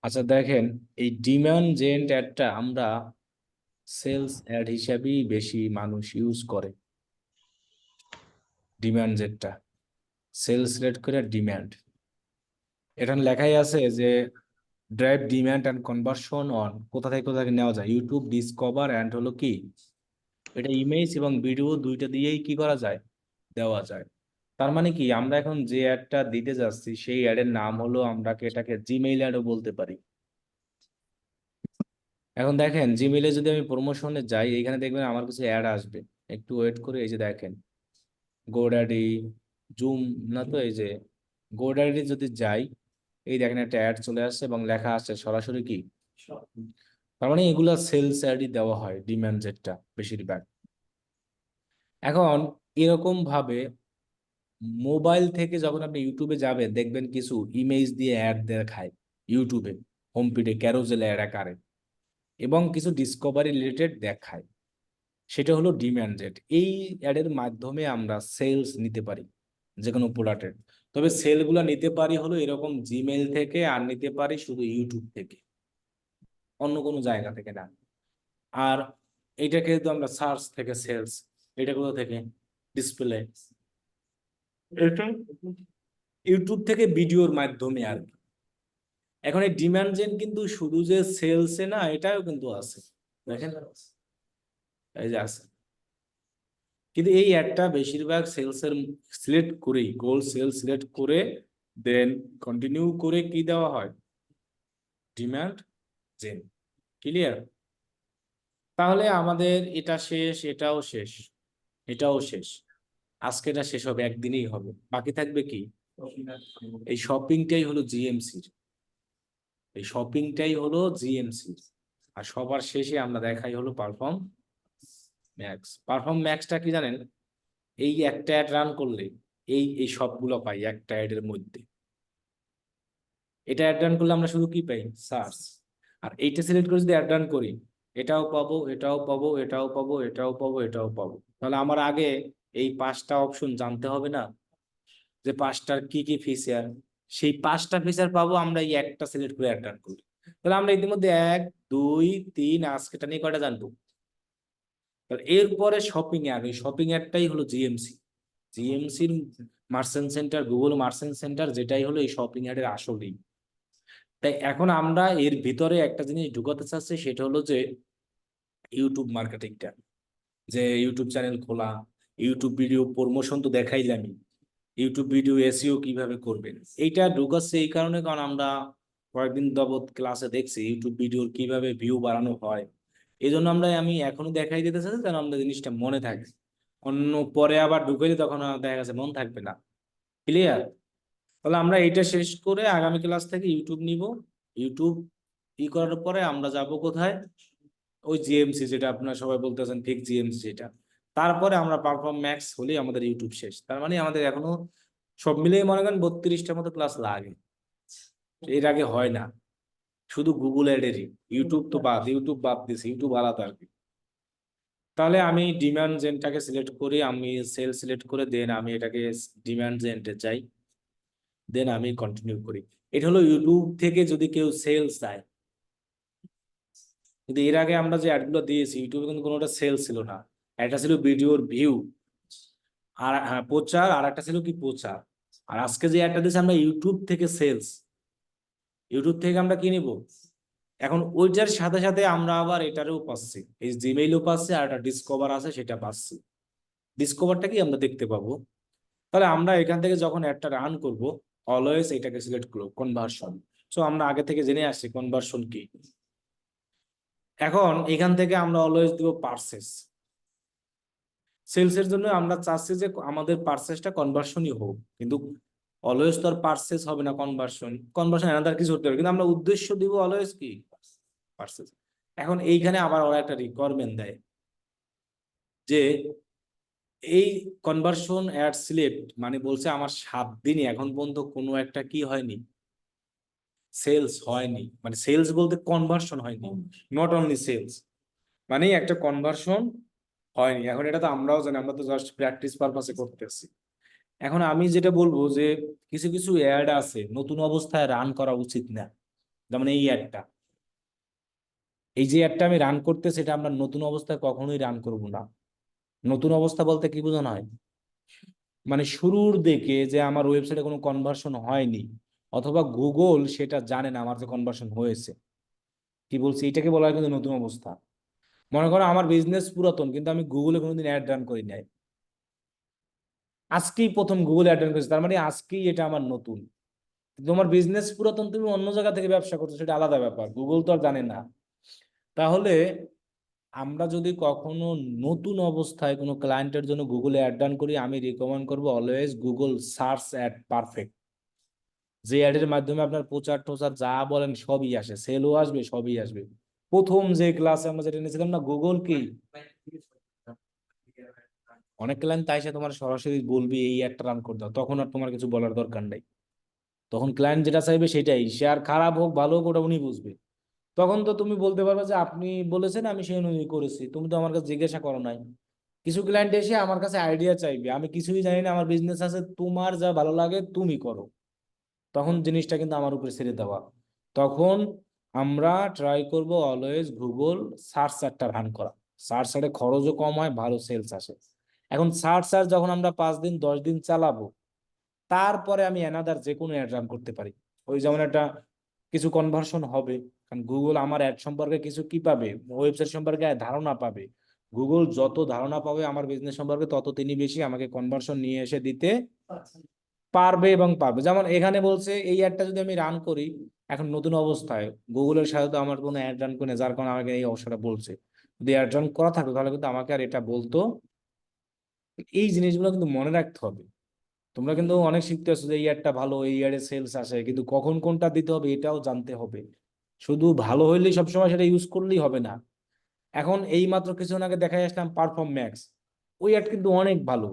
আচ্ছা দেখেন, এই ডিমান্ড জেন অ্যাডটা আমরা সেলস অ্যাড হিসাবেই বেশি মানুষ ইউজ করে। ডিমান্ড জেনটা সেলস রেট করে ডিমান্ড, এখানে লেখাই আছে যে drive demand and conversion on কোথা থেকে কোথা থেকে নেওয়া যায়, ইউটিউব, ডিসকভার অ্যান্ড হলো কি, এটা ইমেজ এবং ভিডিও দুইটা দিয়েই কি করা যায়, দেওয়া যায়। তার মানে কি, আমরা এখন যে অ্যাডটা দিতে যাচ্ছি সেই অ্যাডের নাম হলো, আমরা এটাকে জিমেইল অ্যাডও বলতে পারি। এখন দেখেন জিমেইলে যদি আমি প্রমোশনে যাই, এখানে দেখবেন আমার কিছু অ্যাড আসবে। একটু ওয়েট করে, এই যে দেখেন গোডাডি, জুম, না তো এই যে গোডাডি যদি যাই, এই দেখেন একটা অ্যাড চলে আসছে এবং লেখা আছে সরাসরি কি, তার মানে এগুলা সেলস অ্যাডই দেওয়া হয় ডিমান্ড জেটটা বেশিরভাগ। এখন এরকম ভাবে মোবাইল থেকে যখন আপনি ইউটিউবে যাবেন দেখবেন কিছু ইমেজ দিয়ে অ্যাড দেখায় ইউটিউবে, হোম পিডে ক্যারোজেল অ্যাড আকারে, এবং কিছু ডিসকভারি রিলেটেড দেখায়, সেটা হলো ডিমান্ড জেট। এই অ্যাডের মাধ্যমে আমরা সেলস নিতে পারি যে কোনো প্রোডাক্টের। তবে সেলগুলো নিতে পারি হলো এরকম জিমেইল থেকে, আর নিতে পারি শুধু ইউটিউব থেকে, অন্য কোনো জায়গা থেকে না। আর এইটাকে তো আমরা সার্চ থেকে সেলস, এটা কোথা থেকে, ডিসপ্লে, এটা ইউটিউব থেকে ভিডিওর মাধ্যমে আর কি। এখন এই ডিমান্ড জেন কিন্তু শুধু যে সেলসে না, এটাও কিন্তু আছে, দেখেন এই যে আছে। কিন্তু এই অ্যাডটা বেশিরভাগ সেলসের সিলেক্ট করেই, গোল সেল সিলেক্ট করে দেন কন্টিনিউ করে কি দেওয়া হয়, ডিমান্ড জেন। ক্লিয়ার? তাহলে আমাদের এটা শেষ, এটাও শেষ, এটাও শেষ। আজকে এটা শেষ হবে, একদিনেই হবে। বাকি থাকবে কি, এই শপিংটাই হলো জিএমসির, এই শপিংটাই হলো জিএমসির। আর সবার শেষে আমরা দেখাই হলো পারফর্ম ম্যাক্স। পারফর্ম ম্যাক্সটা কি জানেন, এই একটা অ্যাড রান করলে এই এই সবগুলো পাই একটা অ্যাডের মধ্যে। এটা অ্যাড রান করলে আমরা শুধু কি পাই, সার্চ। আর এইটা সিলেক্ট করে যদি অ্যাড রান করি, এটাও পাবো, এটাও পাবো, এটাও পাবো, এটাও পাবো, এটাও পাবো। তাহলে আমার আগে এই পাঁচটা অপশন জানতে হবে না, যে পাঁচটার কি কি ফিচার, সেই পাঁচটা ফিচার পাবো আমরা এই একটা সিলেক্ট করে অ্যাড রান করি। তাহলে আমরা ইতিমধ্যে এক, দুই, তিন, আজকেটা নিয়ে কয়টা জানবো। তাহলে এরপরে শপিং অ্যাড, ওই শপিং অ্যাডটাই হলো জিএমসি। জিএমসির merchant center, Google merchant center, যেটাই হলো এই শপিং অ্যাডের আসলেই। তাই এখন আমরা এর ভিতরে একটা জিনিস ঢুকাতে চাচ্ছি, সেটা হলো যে ইউটিউব মার্কেটিংটা, যে ইউটিউব চ্যানেল খোলা, ইউটিউব ভিডিও প্রমোশন তো দেখাইলামই, ইউটিউব ভিডিও এসইও কিভাবে করবেন, এইটা ঢুকাচ্ছে এই কারণে কারণ আমরা কয়েকদিন যাবত ক্লাসে দেখছি ইউটিউব ভিডিওর কিভাবে ভিউ বাড়ানো হয়। এই জন্য আমি এখনো দেখাই দিতে চাচ্ছি যেন আমরা জিনিসটা মনে থাকে। অন্য পরে আবার ঢুকাইলে তখন আর দেখা গেছে মন থাকবে না। ক্লিয়ার? তাহলে আমরা এইটা শেষ করে আগামী ক্লাস থেকে ইউটিউব নিব। ইউটিউব করার পরে আমরা যাব কোথায়, ওই জিএমসি, যেটা আপনারা সবাই বলতেছেন ঠিক জিএমসি, যেটা। তারপরে আমরা পারফর্ম ম্যাক্স হলেই আমাদের ইউটিউব শেষ। তার মানে আমাদের এখনো সব মিলিয়ে মনে করেন 32টার মতো ক্লাস লাগে, এর আগে হয় না। শুধু গুগল অ্যাডেরই, ইউটিউব তো বাদ, ইউটিউব বাদ দিছি, ইউটিউব আলাদা আর কি। তাহলে আমি ডিমান্ড জেনটাকে সিলেক্ট করি, আমি সেল সিলেক্ট করে দেন আমি এটাকে ডিমান্ড জেনটে চাই, দেন আমি কন্টিনিউ করি। এটা হলো ইউটিউব থেকে যদি কেউ সেলস চায়। কিন্তু এর আগে আমরা যে অ্যাডগুলো দিয়েছি ইউটিউবে কিন্তু কোনোটা সেল ছিল না, একটা ছিল ভিডিওর ভিউ, আর হ্যাঁ প্রচার, আর একটা ছিল কি প্রচার। আর আজকে যে অ্যাডটা দিয়েছি আমরা ইউটিউব থেকে সেলস, ইউটিউব থেকে আমরা কি নিব। এখন ওইটার সাথে সাথে আমরা আবার এটারও পাচ্ছি, এই জিমেইলও পাচ্ছি, আর একটা ডিসকভার আছে সেটা পাচ্ছি। ডিসকভারটা কি আমরা দেখতে পাবো। তাহলে আমরা এখান থেকে যখন অ্যাডটা রান করব, অলওয়েজ এটাকে সিলেক্ট করবো কনভার্সন। সো আমরা আগে থেকে জেনে আসছি কনভার্সন কি। এখন এখান থেকে আমরা অলওয়েজ দিব পার্সেস। সেলস এর জন্য আমরা চাচ্ছি যে আমাদের পার্সেসটা কনভার্সনই হোক, কিন্তু অলওয়েজ তো আর পার্সেস হবে না, কনভার্সন, কনভার্সন এনাদার কিছু হতে হবে, কিন্তু আমরা উদ্দেশ্য দিব অলওয়েজ কি, পার্সেস। এখন এইখানে আবার ওরা একটা রিকোয়ারমেন্ট দেয় যে এই কনভার্সন অ্যাড সিলেক্ট, মানে বলছে আমার 7 দিনই এখন পর্যন্ত কোনো একটা কি হয়নি, সেলস হয়নি, মানে সেলস বলতে কনভার্সন হয়নি, নট অনলি সেলস, মানে একটা কনভার্সন হয়নি। এখন এটা তো আমরাও জানি, আমরা তো জাস্ট প্র্যাকটিস পারপাসে করতেছি। এখন আমি যেটা বলবো যে কিছু কিছু অ্যাড আছে নতুন অবস্থায় রান করা উচিত না, যেমন এই অ্যাডটা, এই যে অ্যাডটা আমি রান করতে, সেটা আমরা নতুন অবস্থায় কখনোই রান করব না। নতুন অবস্থা বলতে কি বোঝানো হয়, মানে শুরুর দিকে যে আমার ওয়েবসাইটে কোনো কনভার্সন হয়নি, অথবা গুগল সেটা জানে না আমার যে কনভার্সন হয়েছে। কি বলছি, এটাকে বলা হয় কিন্তু নতুন অবস্থা। মনে করো আমার বিজনেস পুরাতন, কিন্তু আমি গুগলে কোনোদিন অ্যাড রান করি নাই, আজকেই প্রথম গুগল অ্যাড রান করেছি, তার মানে আজকেই এটা আমার নতুন। তোমার বিজনেস পুরাতন, তুমি অন্য জায়গা থেকে ব্যবসা করছো, সেটা আলাদা ব্যাপার, গুগল তো আর জানে না। তাহলে আমরা যদি কখনো নতুন অবস্থায় কোনো ক্লায়েন্টের জন্য গুগলে অ্যাড রান করি, আমি রিকমেন্ড করবো always Google search add perfect. যে অ্যাডের মাধ্যমে আপনার প্রচার টোচার যা বলেন সবই আসে, সেলও আসবে, সবই আসবে। প্রথম যে ক্লাসে আমরা যেটা নিয়েছিলাম না, গুগল কি, অনেক ক্লায়েন্ট তাই সে তোমার সরাসরি বলবি এই অ্যাডটা রান করে দাও, তখন আর তোমার কিছু বলার দরকার নাই। তখন ক্লায়েন্ট যেটা চাইবে সেটাই, সে আর খারাপ হোক ভালো হোক ওটা উনি বুঝবে। তখন তো তুমি বলতে পারবে যে আপনি বলেছেন আমি সেই অনুযায়ী করেছি, তুমি তো আমার কাছে জিজ্ঞাসা করো নাই। কিছু ক্লায়েন্ট এসে আমার কাছে আইডিয়া চাইবে, আমি কিছুই জানি না, আমার বিজনেস আছে, তোমার যা ভালো লাগে তুমি করো, তখন জিনিসটা কিন্তু আমার উপরে ছেড়ে দেওয়া। তখন আমরা ট্রাই করব অলওয়েজ গুগল সার্চ অ্যাডটা রান করা। সার্চ অ্যাডে খরচও কম হয়, ভালো সেলস আসে। এখন সার্চ অ্যাড যখন আমরা 5 দিন 10 দিন চালাবো, তারপরে আমি অ্যানাদার যে কোনো অ্যাড রান করতে পারি। ওই যেমন একটা কিছু কনভার্সন হবে, কারণ গুগল আমার অ্যাড সম্পর্কে কিছু কি পাবে, ওয়েবসাইট সম্পর্কে ধারণা পাবে। গুগল যত ধারণা পাবে আমার বিজনেস সম্পর্কে, তত তিনি বেশি আমাকে কনভার্সন নিয়ে এসে দিতে পারবে এবং পারবে। যেমন এখানে বলছে এই অ্যাডটা যদি আমি রান করি এখন নতুন অবস্থায়, গুগলের সাথে তো আমার কোনো অ্যাড রান করে না, যার কারণে আমাকে এই অবস্থাটা বলছে। যদি অ্যাড রান করা থাকতো তাহলে কিন্তু আমাকে আর এটা বলতো। এই জিনিসগুলো কিন্তু মনে রাখতে হবে। তোমরা কিন্তু অনেক শিখতে আসছো যে এই অ্যাডটা ভালো, এই অ্যাডে সেলস আসে, কিন্তু কখন কোনটা দিতে হবে এটাও জানতে হবে। শুধু ভালো হইলেই সবসময় সেটা ইউজ করলেই হবে না। এখন এই মাত্র কিছুদিন আগে দেখাই আসলাম পারফর্ম ম্যাক্স, ওই অ্যাড কিন্তু অনেক ভালো।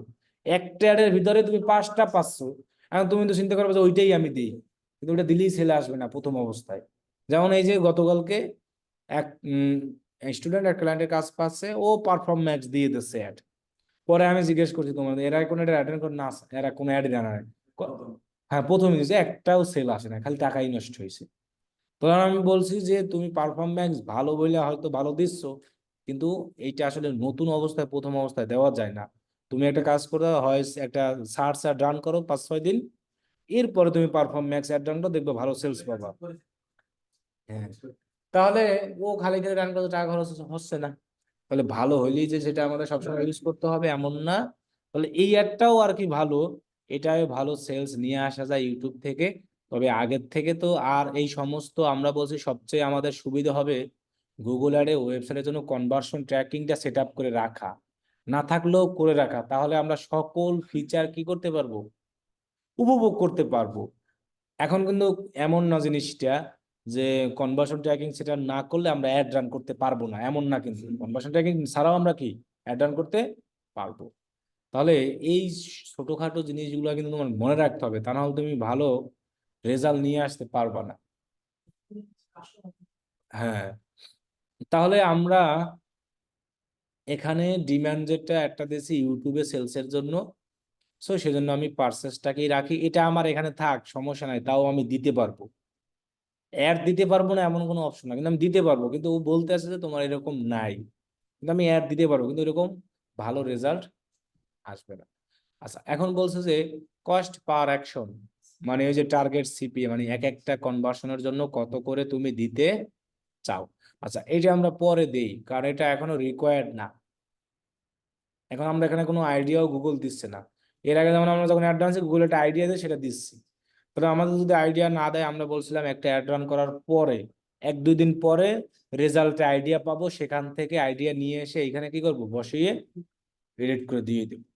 একটা অ্যাডের ভিতরে তুমি 5টা পাচ্ছো। এখন তুমি তো চিন্তা করবে যে ওইটাই আমি দিই, কিন্তু ওটা দিলেই ছেলে আসবে না প্রথম অবস্থায়। যেমন এই যে গতকালকে এক স্টুডেন্ট এক ক্লায়েন্টের কাজ পাচ্ছে, ও পারফর্ম ম্যাক্স দিয়ে দিচ্ছে অ্যাড। পরে আমি জিজ্ঞেস করছি তোমাদের এরা কোনো এটা অ্যাটেন্ড করে না, এরা কোনো অ্যাড জানা নাই। হ্যাঁ প্রথমে দিয়েছে, একটাও সেল আসে না, খালি টাকাই নষ্ট হয়েছে। তখন আমি বলছি যে তুমি পারফরমেন্স ভালো বলে হয়তো ভালো দিচ্ছ, কিন্তু এইটা আসলে নতুন অবস্থায় প্রথম অবস্থায় দেওয়া যায় না। তুমি একটা কাজ করো, হয় একটা সার্চ আর রান করো 5-6 দিন, এরপরে তুমি পারফর্ম ম্যাক্স অ্যাড রান করো, দেখবে ভালো সেলস পাবা। হ্যাঁ, তাহলে ও খালি খালি রান করতে টাকা খরচ হচ্ছে না। তাহলে ভালো হইলেই যে সেটা আমাদের সবসময় ইউজ করতে হবে এমন না। তাহলে এই অ্যাডটাও আর কি ভালো, এটাই ভালো সেলস নিয়ে আসা যায় ইউটিউব থেকে। তবে আগের থেকে তো আর এই সমস্ত আমরা বলছি সবচেয়ে আমাদের সুবিধা হবে গুগল অ্যাডে ওয়েবসাইটের জন্য কনভার্সন ট্র্যাকিংটা সেট আপ করে রাখা, না থাকলেও করে রাখা, তাহলে আমরা সকল ফিচার কি করতে পারবো, উপভোগ করতে পারবো। এখন কিন্তু এমন না জিনিসটা যে কনভার্সন ট্র্যাকিং সেটা না করলে আমরা অ্যাড রান করতে পারবো না, এমন না, কিন্তু কনভার্সন ট্র্যাকিং ছাড়াও আমরা কি অ্যাড রান করতে পারবো। তাহলে এই ছোটখাটো জিনিসগুলো কিন্তু তোমার মনে রাখতে হবে, তা না হলে তুমি ভালো রেজাল্ট নিয়ে আসতে পারবা না। হ্যাঁ, তাহলে আমরা এখানে ডিমান্ড যেটা একটা দিয়েছি ইউটিউবে সেলসের জন্য, সো সেজন্য আমি পার্সেসটাকেই রাখি, এটা আমার এখানে থাক সমস্যা নাই, তাও আমি দিতে পারবো। অ্যাড দিতে পারবো না এমন কোনো অপশন না, কিন্তু আমি দিতে পারবো, কিন্তু ও বলতে আছে যে তোমার এরকম নাই। কিন্তু আমি অ্যাড দিতে পারবো, কিন্তু এরকম ভালো রেজাল্ট আসবে না। আচ্ছা, এখন বলছে যে কস্ট পার অ্যাকশন, মানে ওই যে টার্গেট সিপি, মানে এক একটা কনভার্সনের জন্য কত করে তুমি দিতে চাও। আচ্ছা, এই যে আমরা পরে দেই, কারণ এটা এখনো রিকোয়ার্ড না। এখন আমরা এখানে কোনো আইডিয়াও গুগল দিচ্ছে না। এর আগে যেমন আমরা যখন অ্যাডভান্সে গুগল একটা আইডিয়া দেয় সেটা দিচ্ছি। তাহলে আমাদের যদি আইডিয়া না দেয়, আমরা বলছিলাম একটা অ্যাড রান করার পরে 1-2 দিন পরে রেজাল্টে আইডিয়া পাবো, সেখান থেকে আইডিয়া নিয়ে এসে এখানে কি করব, বসিয়ে রিলেট করে দিয়ে দেবো।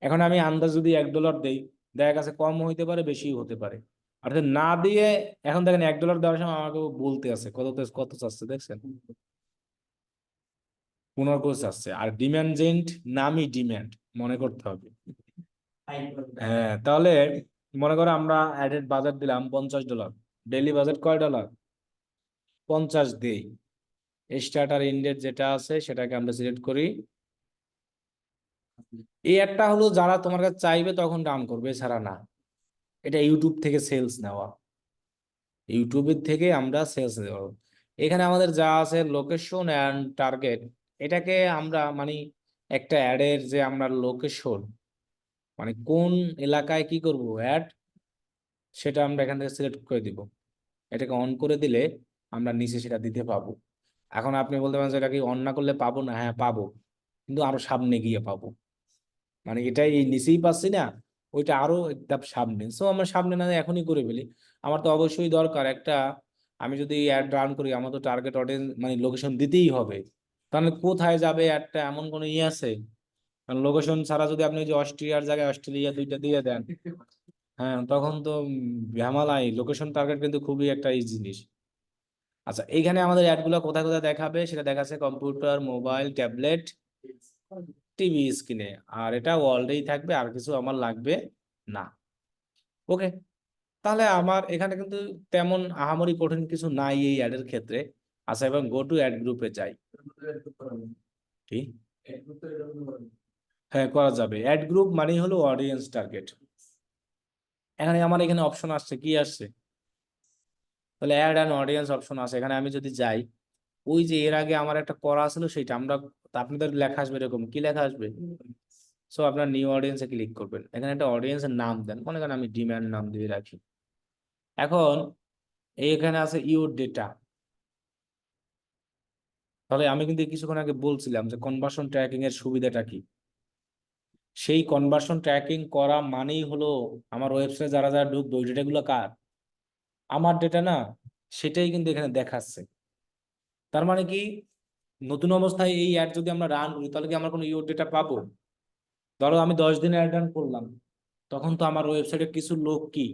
এখন আমি আন্দাজ যদি $1 দেই, দেখা গেছে কম হইতে পারে বেশিও হতে পারে। আর যদি না দিয়ে, এখন দেখেন $1 দেওয়ার সময় আমাকে বলতে আছে কত, কত চাচ্ছে দেখছেন, 15 চাচ্ছে। আর ডিমান্ড জেন্ট নামই ডিমান্ড, মনে করতে হবে। হ্যাঁ, তাহলে মনে করো আমরা অ্যাডেড বাজেট দিলাম $50, ডেইলি বাজেট কয় ডলার, 50 দেই। স্টার্টার ইনডেট যেটা আছে সেটাকে আমরা সিলেক্ট করি। এই একটা হলো যারা তোমার কাছে চাইবে তখন রান করবে, এছাড়া না। এটা ইউটিউব থেকে সেলস নেওয়া। ইউটিউবের থেকে আমরা সেলস নিতে পারবো। এখানে আমাদের যা আছে লোকেশন অ্যান্ড টার্গেট, এটাকে আমরা মানে একটা অ্যাডের যে আমরা লোকেশন মানে কোন এলাকায় কি করব অ্যাড, সেটা আমরা এখান থেকে সিলেক্ট করে দিব। এটাকে অন করে দিলে আমরা নিচে সেটা দিতে পাবো। এখন আপনি বলতে পারেন যে এটা কি অন না করলে পাবো না? হ্যাঁ পাবো, কিন্তু আরো সামনে গিয়ে পাবো। মানে এটাই এই নিচেই পাচ্ছি না, ওইটা আরো এক ধাপ সামনে। সো আমরা সামনে না এখনই করে ফেলি। আমার তো অবশ্যই দরকার একটা, আমি যদি অ্যাড রান করি আমার তো টার্গেট অডিয়েন্স মানে লোকেশন দিতেই হবে। তাহলে কোথায় যাবে অ্যাডটা, এমন কোনো ইয়ে আছে? কারণ লোকেশন ছাড়া যদি আপনি যে অস্ট্রিয়ার জায়গায় অস্ট্রেলিয়া দুইটা দিয়ে দেন, হ্যাঁ তখন তো ঝামেলাই। লোকেশন টার্গেট কিন্তু খুবই একটা এই জিনিস। আচ্ছা, এইখানে আমাদের অ্যাড গুলো কোথায় কোথায় দেখাবে সেটা দেখাচ্ছে কম্পিউটার, মোবাইল, ট্যাবলেট, টিভি স্ক্রিনে। আর এটা অলরেডি থাকবে, আর কিছু আমার লাগবে না। ওকে, তাহলে আমার এখানে কিন্তু তেমন আহামরি কঠিন কিছু নাই এই অ্যাডের ক্ষেত্রে। আচ্ছা, এবং গো টু অ্যাড গ্রুপে যাই। কি? হ্যাঁ করা যাবে। অ্যাড গ্রুপ মানেই হলো অডিয়েন্স টার্গেট। এখানে আমার এখানে অপশন আসছে, কি আসছে? তাহলে অ্যাড অ্যান্ড অডিয়েন্স অপশন আছে। এখানে আমি যদি যাই, ওই যে এর আগে আমার একটা করা ছিল সেটা আমরা, আপনাদের লেখা আসবে এরকম, কি লেখা আসবে? সো আপনার নিউ অডিয়েন্সে ক্লিক করবেন, এখানে একটা অডিয়েন্সের নাম দেন, মনে করেন আমি ডিম্যান্ড নাম দিয়ে রাখি। এখন এইখানে আছে ইউর ডেটা। তাহলে আমি কিন্তু কিছুক্ষণ আগে বলছিলাম যে কনভার্সন ট্র্যাকিং এর সুবিধাটা কি। সেই কনভার্সন ট্র্যাকিং করা মানেই হলো আমার ওয়েবসাইটে যারা যারা ঢুকবে ওই ডেটাগুলো কার? আমার ডেটা না? সেটাই কিন্তু এখানে দেখাচ্ছে। তার মানে কি, নতুন অবস্থায় এই অ্যাড যদি আমরা রান করি তাহলে কি আমরা কোনো ইউর ডেটা পাবো? ধরো আমি 10 দিন অ্যাড রান করলাম, তখন তো আমার ওয়েবসাইটে কিছু লোক কি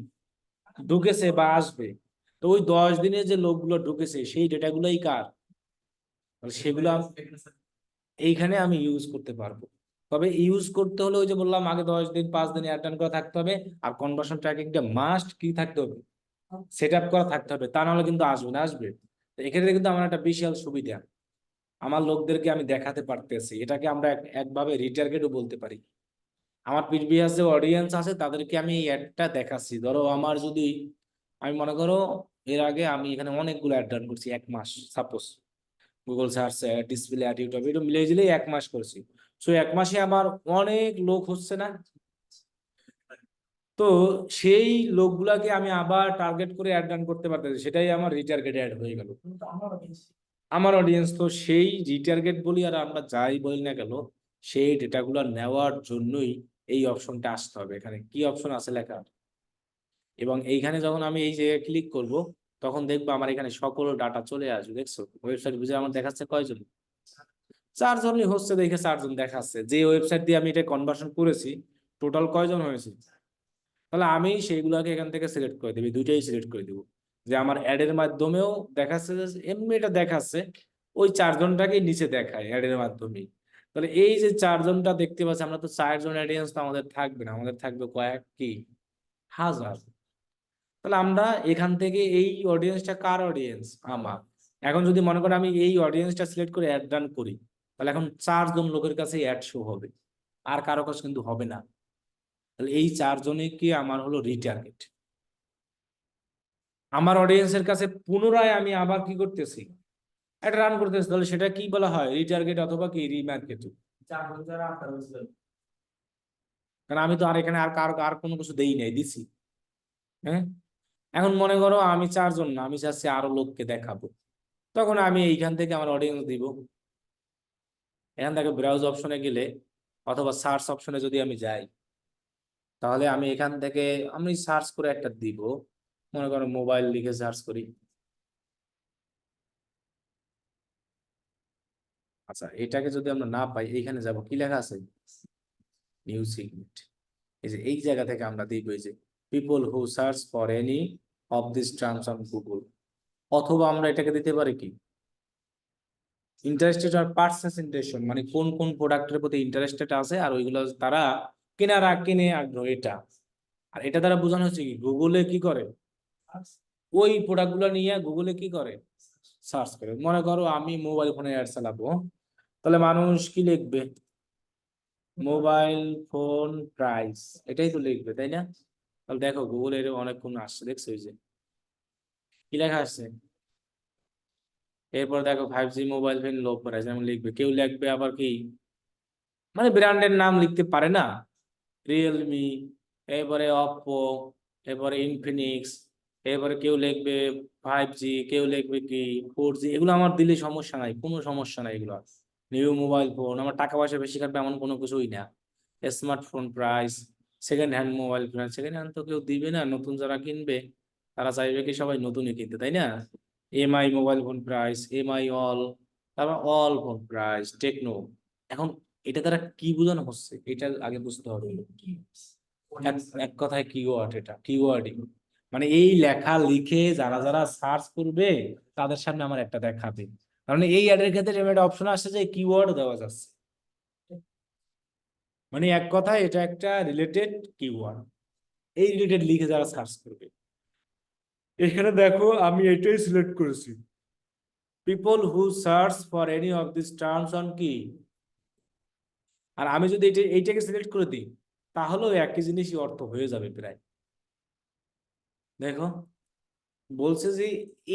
ঢুকেছে বা আসবে। তো ওই 10 দিনে যে লোকগুলো ঢুকেছে সেই ডেটাগুলোই কার? তাহলে সেগুলো এইখানে আমি ইউজ করতে পারবো। তবে ইউজ করতে হলে ওই যে বললাম আগে 10 দিন 5 দিন অ্যাটেন্ড করা থাকতে হবে। আর কনভার্সন ট্র্যাকিংটা মাস্ট কি থাকতে হবে? সেট আপ করা থাকতে হবে, তা নাহলে কিন্তু আসবে না। আসবে তো এখানে কিন্তু আমার একটা বিশাল সুবিধা, আমার লোকদেরকে আমি দেখাতে পারতেছি। এটাকে আমরা একভাবে রিটার্গেটও বলতে পারি। আমার প্রিভিয়াস যে অডিয়েন্স আছে তাদেরকে আমি এই অ্যাডটা দেখাচ্ছি। ধরো আমার যদি, আমি মনে করো এর আগে আমি এখানে অনেকগুলো অ্যাড রান করছি 1 মাস, suppose Google search ad, display ad, YouTube, এটা মিলে জিলেই 1 মাস করেছি। সো 1 মাসে আমার অনেক লোক হচ্ছে না? তো সেই লোকগুলাকে আমি আবার টার্গেট করে অ্যাড রান করতে পারতেছি, সেটাই আমার রিটার্গেট অ্যাড হয়ে গেল। আমার অডিয়েন্স তো সেই রিটার্গেট বলি আর আমরা যাই বলি না কেন, সেই ডেটাগুলো নেওয়ার জন্যই এই অপশনটা আসতে হবে। এখানে কি অপশন আছে লেখা, এবং এইখানে যখন আমি এই যে ক্লিক করব তখন দেখবো আমার এখানে সকল ডাটা চলে আসবে। দেখছো ওয়েবসাইট বুঝে আমার দেখাচ্ছে কয়জন? 4জনই হচ্ছে, দেখে 4জন দেখাচ্ছে। যে ওয়েবসাইট দিয়ে আমি এটা কনভার্সন করেছি টোটাল কয়জন হয়েছে? তাহলে আমি সেইগুলোকে এখান থেকে সিলেক্ট করে দেবো, দুইটাই সিলেক্ট করে দিব। যে আমার অ্যাডের মাধ্যমেও দেখাচ্ছে যে এমনি এটা দেখাচ্ছে, ওই 4জনটাকেই নিচে দেখায় অ্যাডের মাধ্যমে। তাহলে এই যে 4জনটা দেখতে পাচ্ছি, আমরা তো 4জন অডিয়েন্স তো আমাদের থাকবে না, আমাদের থাকবে কয়েক কি হাজার। তাহলে আমরা এখান থেকে এই অডিয়েন্সটা কার অডিয়েন্স? আমার। এখন যদি মনে করেন আমি এই অডিয়েন্সটা সিলেক্ট করে অ্যাড রান করি, তাহলে এখন 4জন লোকের কাছে অ্যাড শো হবে, আর কারো কাছে কিন্তু হবে না। তাহলে এই 4জনই কি আমার হলো রিটার্গেট। আমার অডিয়েন্সের কাছে পুনরায় আমি আবার কি করতেছি, এটা রান করতেছি। তাহলে সেটা কি বলা হয়? রিটার্গেট অথবা কি রিমার্কেটিং। কারণ আমি তো আর এখানে আর কার আর কোনো কিছু দেই নাই, দিছি। হ্যাঁ, এখন মনে করো আমি 4জন না, আমি চাচ্ছি আরো লোককে দেখাবো, তখন আমি এইখান থেকে আমার অডিয়েন্স দিব। এখান থেকে ব্রাউজ অপশনে গেলে অথবা সার্চ অপশনে যদি আমি যাই, তাহলে আমি এখান থেকে আমি সার্চ করে একটা দিব। মনে করো মোবাইল লিখে সার্চ করি। আচ্ছা, এটাকে যদি আমরা না পাই, এইখানে যাব, কি লেখা আছে? New signet. এই যে এই জায়গা থেকে আমরা দিব এই যে people who search for any of this terms on Google. অথবা আমরা এটাকে দিতে পারি কি ইন্টারেস্টেড আর পার্সেস ইন্টারেস্ট, মানে কোন কোন প্রোডাক্টের প্রতি ইন্টারেস্টেড আছে আর ওইগুলো তারা কেনার কিনে আগ্রহ এটা। আর এটা দ্বারা বোঝানো হচ্ছে কি গুগলে কি করে, ওই প্রোডাক্টগুলো নিয়ে গুগলে কি করে সার্চ করে। মনে করো আমি মোবাইল ফোনে অ্যাড চালাবো, তাহলে মানুষ কি লিখবে? মোবাইল ফোন প্রাইস, এটাই তো লিখবে তাই না? তাহলে দেখো গুগলে এর অনেকক্ষণ আসছে, দেখছো এই যে কি লেখা আসছে? এরপর দেখো 5G mobile phone low price যেমন লিখবে, কেউ লিখবে আবার কি মানে ব্র্যান্ডের নাম লিখতে পারে না, রিয়েলমি, এরপরে অপো, এরপরে ইনফিনিক্স, এরপরে কেউ লিখবে 5G, কেউ লিখবে কি 4G, এগুলো আমার দিলে সমস্যা নাই, কোনো সমস্যা নাই এগুলো। নিউ মোবাইল ফোন, আমার টাকা পয়সা বেশি কাটবে এমন কোনো কিছুই না। Smartphone price, second hand mobile price, second hand তো কেউ দিবে না, নতুন যারা কিনবে তারা চাইবে কি সবাই নতুনই কিনতে, তাই না? MI mobile phone price, MI all, তারপর অল ফোন প্রাইস, টেকনো। এখন এটা দ্বারা কি বোঝানো হচ্ছে এটা আগে বুঝতে হবে। এক এক কথায় কিওয়ার্ড, এটা কিওয়ার্ডিং, মানে এই লেখা লিখে যারা যারা সার্চ করবে তাদের সামনে আমার একটা দেখাবে, কারণ এই অ্যাডের ক্ষেত্রে এরকম একটা অপশন আসছে যে কিওয়ার্ড দেওয়া যাচ্ছে, মানে এক কথায় এটা একটা রিলেটেড কিওয়ার্ড, এই রিলেটেড লিখে যারা সার্চ করবে। এখানে দেখো আমি এটাই সিলেক্ট করেছি, people who search for any of this terms on কি। আর আমি যদি এইটাকে সিলেক্ট করে দিই তাহলেও একই জিনিসই অর্থ হয়ে যাবে প্রায়। দেখো বলছে যে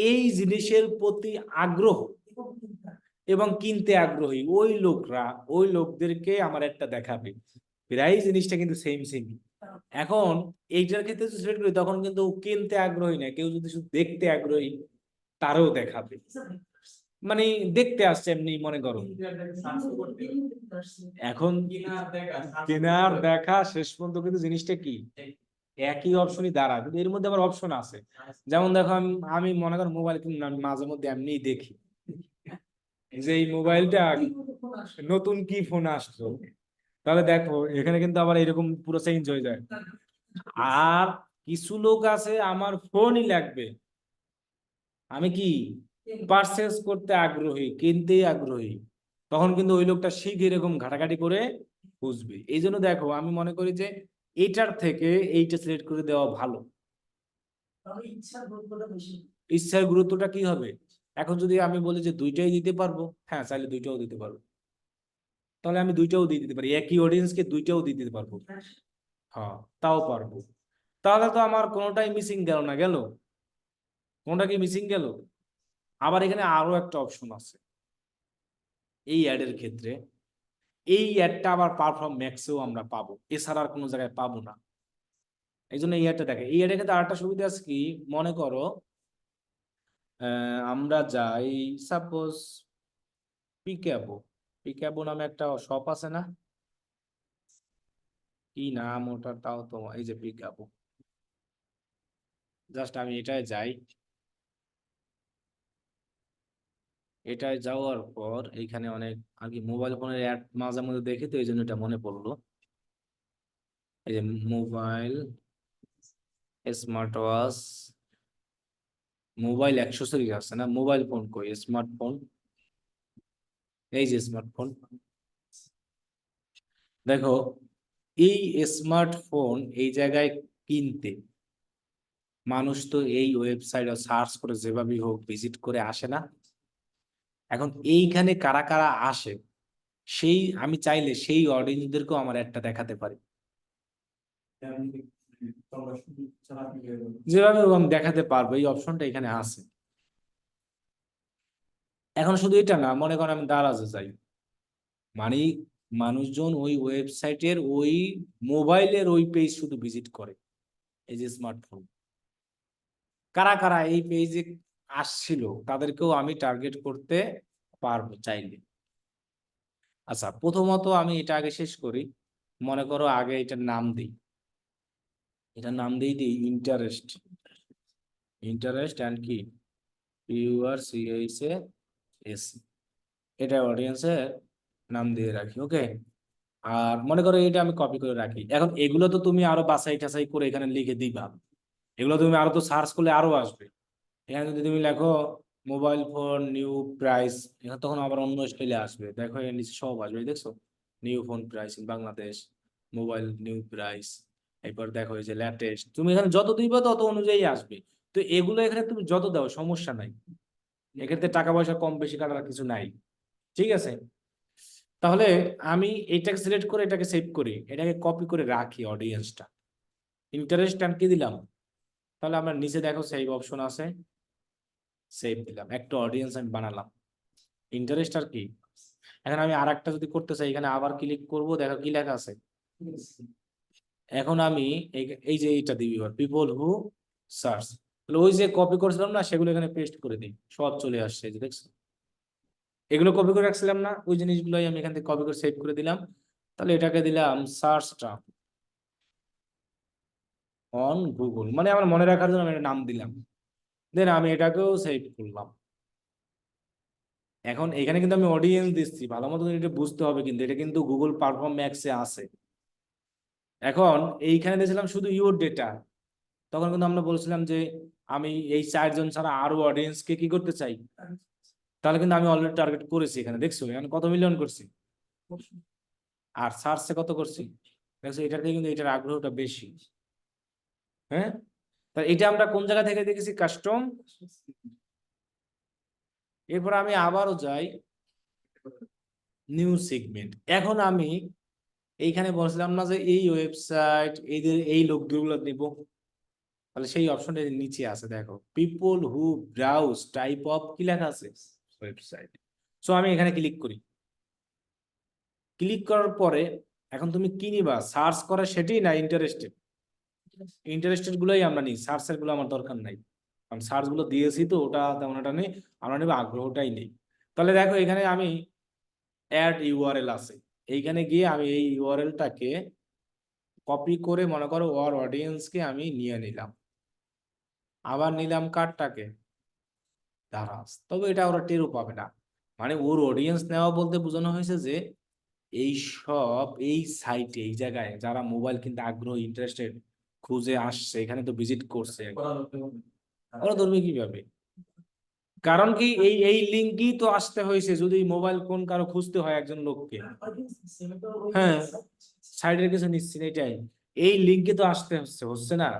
এই জিনিসের প্রতি আগ্রহ এবং কিনতে আগ্রহী ওই লোকরা, ওই লোকদেরকে আমার একটা দেখাবে, প্রায় জিনিসটা কিন্তু সেম সেম। এখন এইটার ক্ষেত্রে যদি সিলেক্ট করি তখন কিন্তু কিনতে আগ্রহী না, কেউ যদি শুধু দেখতে আগ্রহী তারও দেখাবে, মানে দেখতে আসছে এমনি মনে করো। এখন কেনার দেখা শেষ পর্যন্ত কিন্তু জিনিসটা কি একই অপশনই দাঁড়ায়, কিন্তু এর মধ্যে আবার অপশন আছে। যেমন দেখো আমি আমি মনে করো মোবাইল কিনলাম, আমি মাঝে মধ্যে এমনি দেখি যে এই মোবাইলটা নতুন কি ফোন আসলো, তাহলে দেখো এখানে কিন্তু আবার এরকম পুরো চেঞ্জ হয়ে যায়। আর কিছু লোক আছে আমার ফোনই লাগবে, আমি কি পারচেস করতে আগ্রহী, কিনতে আগ্রহী, তখন কিন্তু ওই লোকটা শিখ এরকম ঘাটাঘাটি করে বুঝবে। এই জন্য দেখো আমি মনে করি যে এইটার থেকে এইটা সিলেক্ট করে দেওয়া ভালো। ইচ্ছার গুরুত্বটা কি হবে? এখন যদি আমি বলি যে দুইটাই দিতে পারবো, হ্যাঁ চাইলে দুইটাও দিতে পারবো, তাহলে আমি দুইটাও দিয়ে দিতে পারি, একই অডিয়েন্সকে দুইটাও দিয়ে দিতে পারবো। হ্যাঁ তাও পারবো, তাহলে তো আমার কোনোটাই মিসিং গেল না, গেল কোনটা কি মিসিং গেল? আবার এখানে আরো একটা অপশন আছে এই অ্যাডের ক্ষেত্রে, এই অ্যাডটা আবার পারফর্ম ম্যাক্সেও আমরা পাবো, এছাড়া আর কোনো জায়গায় পাবো না। এই জন্য এই অ্যাডটা দেখে, এই অ্যাডের ক্ষেত্রে আরেকটা সুবিধা আছে কি, মনে করো আমরা যাই সাপোজ পিক্যাবো, পিক্যাবো নামে একটা শপ আছে না, কি নাম ওটা তাও তো, এই যে পিক্যাবো, জাস্ট আমি এটাই যাই, এটাই যাওয়ার পর এইখানে অনেক আর কি মোবাইল ফোনের অ্যাড মাঝে মধ্যে দেখি, তো এই জন্য এটা মনে পড়লো। এই যে mobile, smart watch, mobile accessories আছে না, মোবাইল ফোন কই, স্মার্টফোন, এই যে স্মার্টফোন। দেখো এই স্মার্টফোন এই জায়গায় কিনতে মানুষ তো এই ওয়েবসাইটে সার্চ করে যেভাবেই হোক ভিজিট করে আসে না। এখন এইখানে কারা কারা আসে সেই আমি চাইলে সেই অডিয়েন্সদেরকেও আমার একটা দেখাতে পারি, যেভাবে হোক আমি দেখাতে পারবো, এই অপশনটা এখানে আছে। এখন শুধু এটা না, মনে করেন আমি দারাজে যাই, মানে মানুষজন ওই ওয়েবসাইটের ওই মোবাইলের ওই পেজ শুধু ভিজিট করে, এই যে স্মার্টফোন, কারা কারা এই পেজে আসছিল তাদেরকেও আমি টার্গেট করতে পারবো চাইলে। আচ্ছা প্রথমত আমি এটা আগে শেষ করি, মনে করো আগে এটার নাম দিই, এটার নাম দিই ইন্টারেস্ট, ইন্টারেস্ট অ্যান্ড কি ইউআরসিএস, এটা অডিয়েন্সের নাম দিয়ে রাখি, ওকে। আর মনে করো এটা আমি কপি করে রাখি, এখন এগুলো তো তুমি আরো বাছাই টাছাই করে এখানে লিখে দিবা, এগুলো তুমি আরো তো সার্চ করলে আরো আসবে। এখানে যদি তুমি লেখো মোবাইল ফোন নিউ প্রাইস, এখানে তখন আবার অন্য স্টাইলে আসবে, দেখো এর নিচে সব আসবে, দেখছো new phone price in Bangladesh, mobile new price, এরপর দেখো এই যে লেটেস্ট, তুমি এখানে যত দিবে তত অনুযায়ী আসবে। তো এগুলো এখানে তুমি যত দাও সমস্যা নাই, এক্ষেত্রে টাকা পয়সা কম বেশি কাটার কিছু নাই, ঠিক আছে। তাহলে আমি এটাকে সিলেক্ট করে এটাকে সেভ করি, এটাকে কপি করে রাখি অডিয়েন্সটা, ইন্টারেস্ট কি দিলাম, তাহলে আমরা নিচে দেখো সেভ অপশন আছে, সেভ দিলাম, একটা অডিয়েন্স আমি বানালাম। ইন্টারেস্ট আর কি। এখন আমি আর একটা যদি করতে চাই, এখানে আবার ক্লিক করব, দেখো কি লেখা আছে। এখন আমি এই যে এইটা দিবি, পিপল হু সার্চ, ওই যে কপি করছিলাম না, সেগুলো এখানে পেস্ট করে দিই, সব চলে আসছে, এই যে দেখছো। এগুলো কপি করে রাখছিলাম না, ওই জিনিসগুলোই আমি এখান থেকে কপি করে সেভ করে দিলাম। তাহলে এটাকে দিলাম সার্চটা অন গুগল, মানে আমার মনে রাখার জন্য আমি একটা নাম দিলাম। দেন আমি এটাকেও সেভ করলাম। এখন এখানে কিন্তু আমি অডিয়েন্স দিচ্ছি, ভালো মতো এটা বুঝতে হবে, কিন্তু এটা কিন্তু গুগল পারফর্ম ম্যাক্সে আছে। এখন এইখানে দিয়েছিলাম শুধু ইউর ডেটা, তখন কিন্তু আমরা বলছিলাম যে আমি এই 4 জন ছাড়া আরো অডিয়েন্সকে কি করতে চাই, তাহলে কিন্তু আমি অলরেডি টার্গেট করেছি। এখানে দেখছো এখানে কত মিলিয়ন করছি, আর সার্চে কত করছি, দেখছো এটার থেকে কিন্তু এটার আগ্রহটা বেশি। হ্যাঁ, তা এটা আমরা কোন জায়গা থেকে দেখেছি, কাস্টম। এরপর আমি আবারও যাই নিউ সেগমেন্ট। এখন আমি এইখানে বলছিলাম না যে এই ওয়েবসাইট এদের এই লোকগুলো নিব, তাহলে সেই অপশনটা নিচে আছে, দেখো people who browse type of, কি লেখা আছে, ওয়েবসাইট। সো আমি এখানে ক্লিক করি। ক্লিক করার পরে এখন তুমি কি নিবা, সার্চ করা সেটাই না ইন্টারেস্টেড, ইন্টারেস্টেড গুলোই আমরা নিই, সার্চের গুলো আমার দরকার নাই, কারণ সার্চ গুলো দিয়েছি তো ওটা তেমন একটা নেই, আমরা নেব আগ্রহটাই নেই। তাহলে দেখো এখানে আমি অ্যাড ইউআরএল আছে, এইখানে গিয়ে আমি এই ইউআরএলটাকে কপি করে মনে করো ওর অডিয়েন্সকে আমি নিয়ে নিলাম, আবার নিলাম কার্ডটাকে দারাজ, তবে এটা ওরা টেরও পাবে না। মানে ওর অডিয়েন্স নেওয়া বলতে বোঝানো হয়েছে যে এই সব এই সাইটে এই জায়গায় যারা মোবাইল কিনতে আগ্রহী ইন্টারেস্টেড খুঁজে আসছে, এখানে তো ভিজিট করছে, ওরা ধরবে কিভাবে? কারণ কি এই এই লিঙ্কই তো আসতে হয়েছে, যদি মোবাইল ফোন কারো খুঁজতে হয় একজন লোককে। হ্যাঁ, সাইডের কিছু নিচ্ছি না, এটাই এই লিঙ্কে তো আসতে হচ্ছে, হচ্ছে না।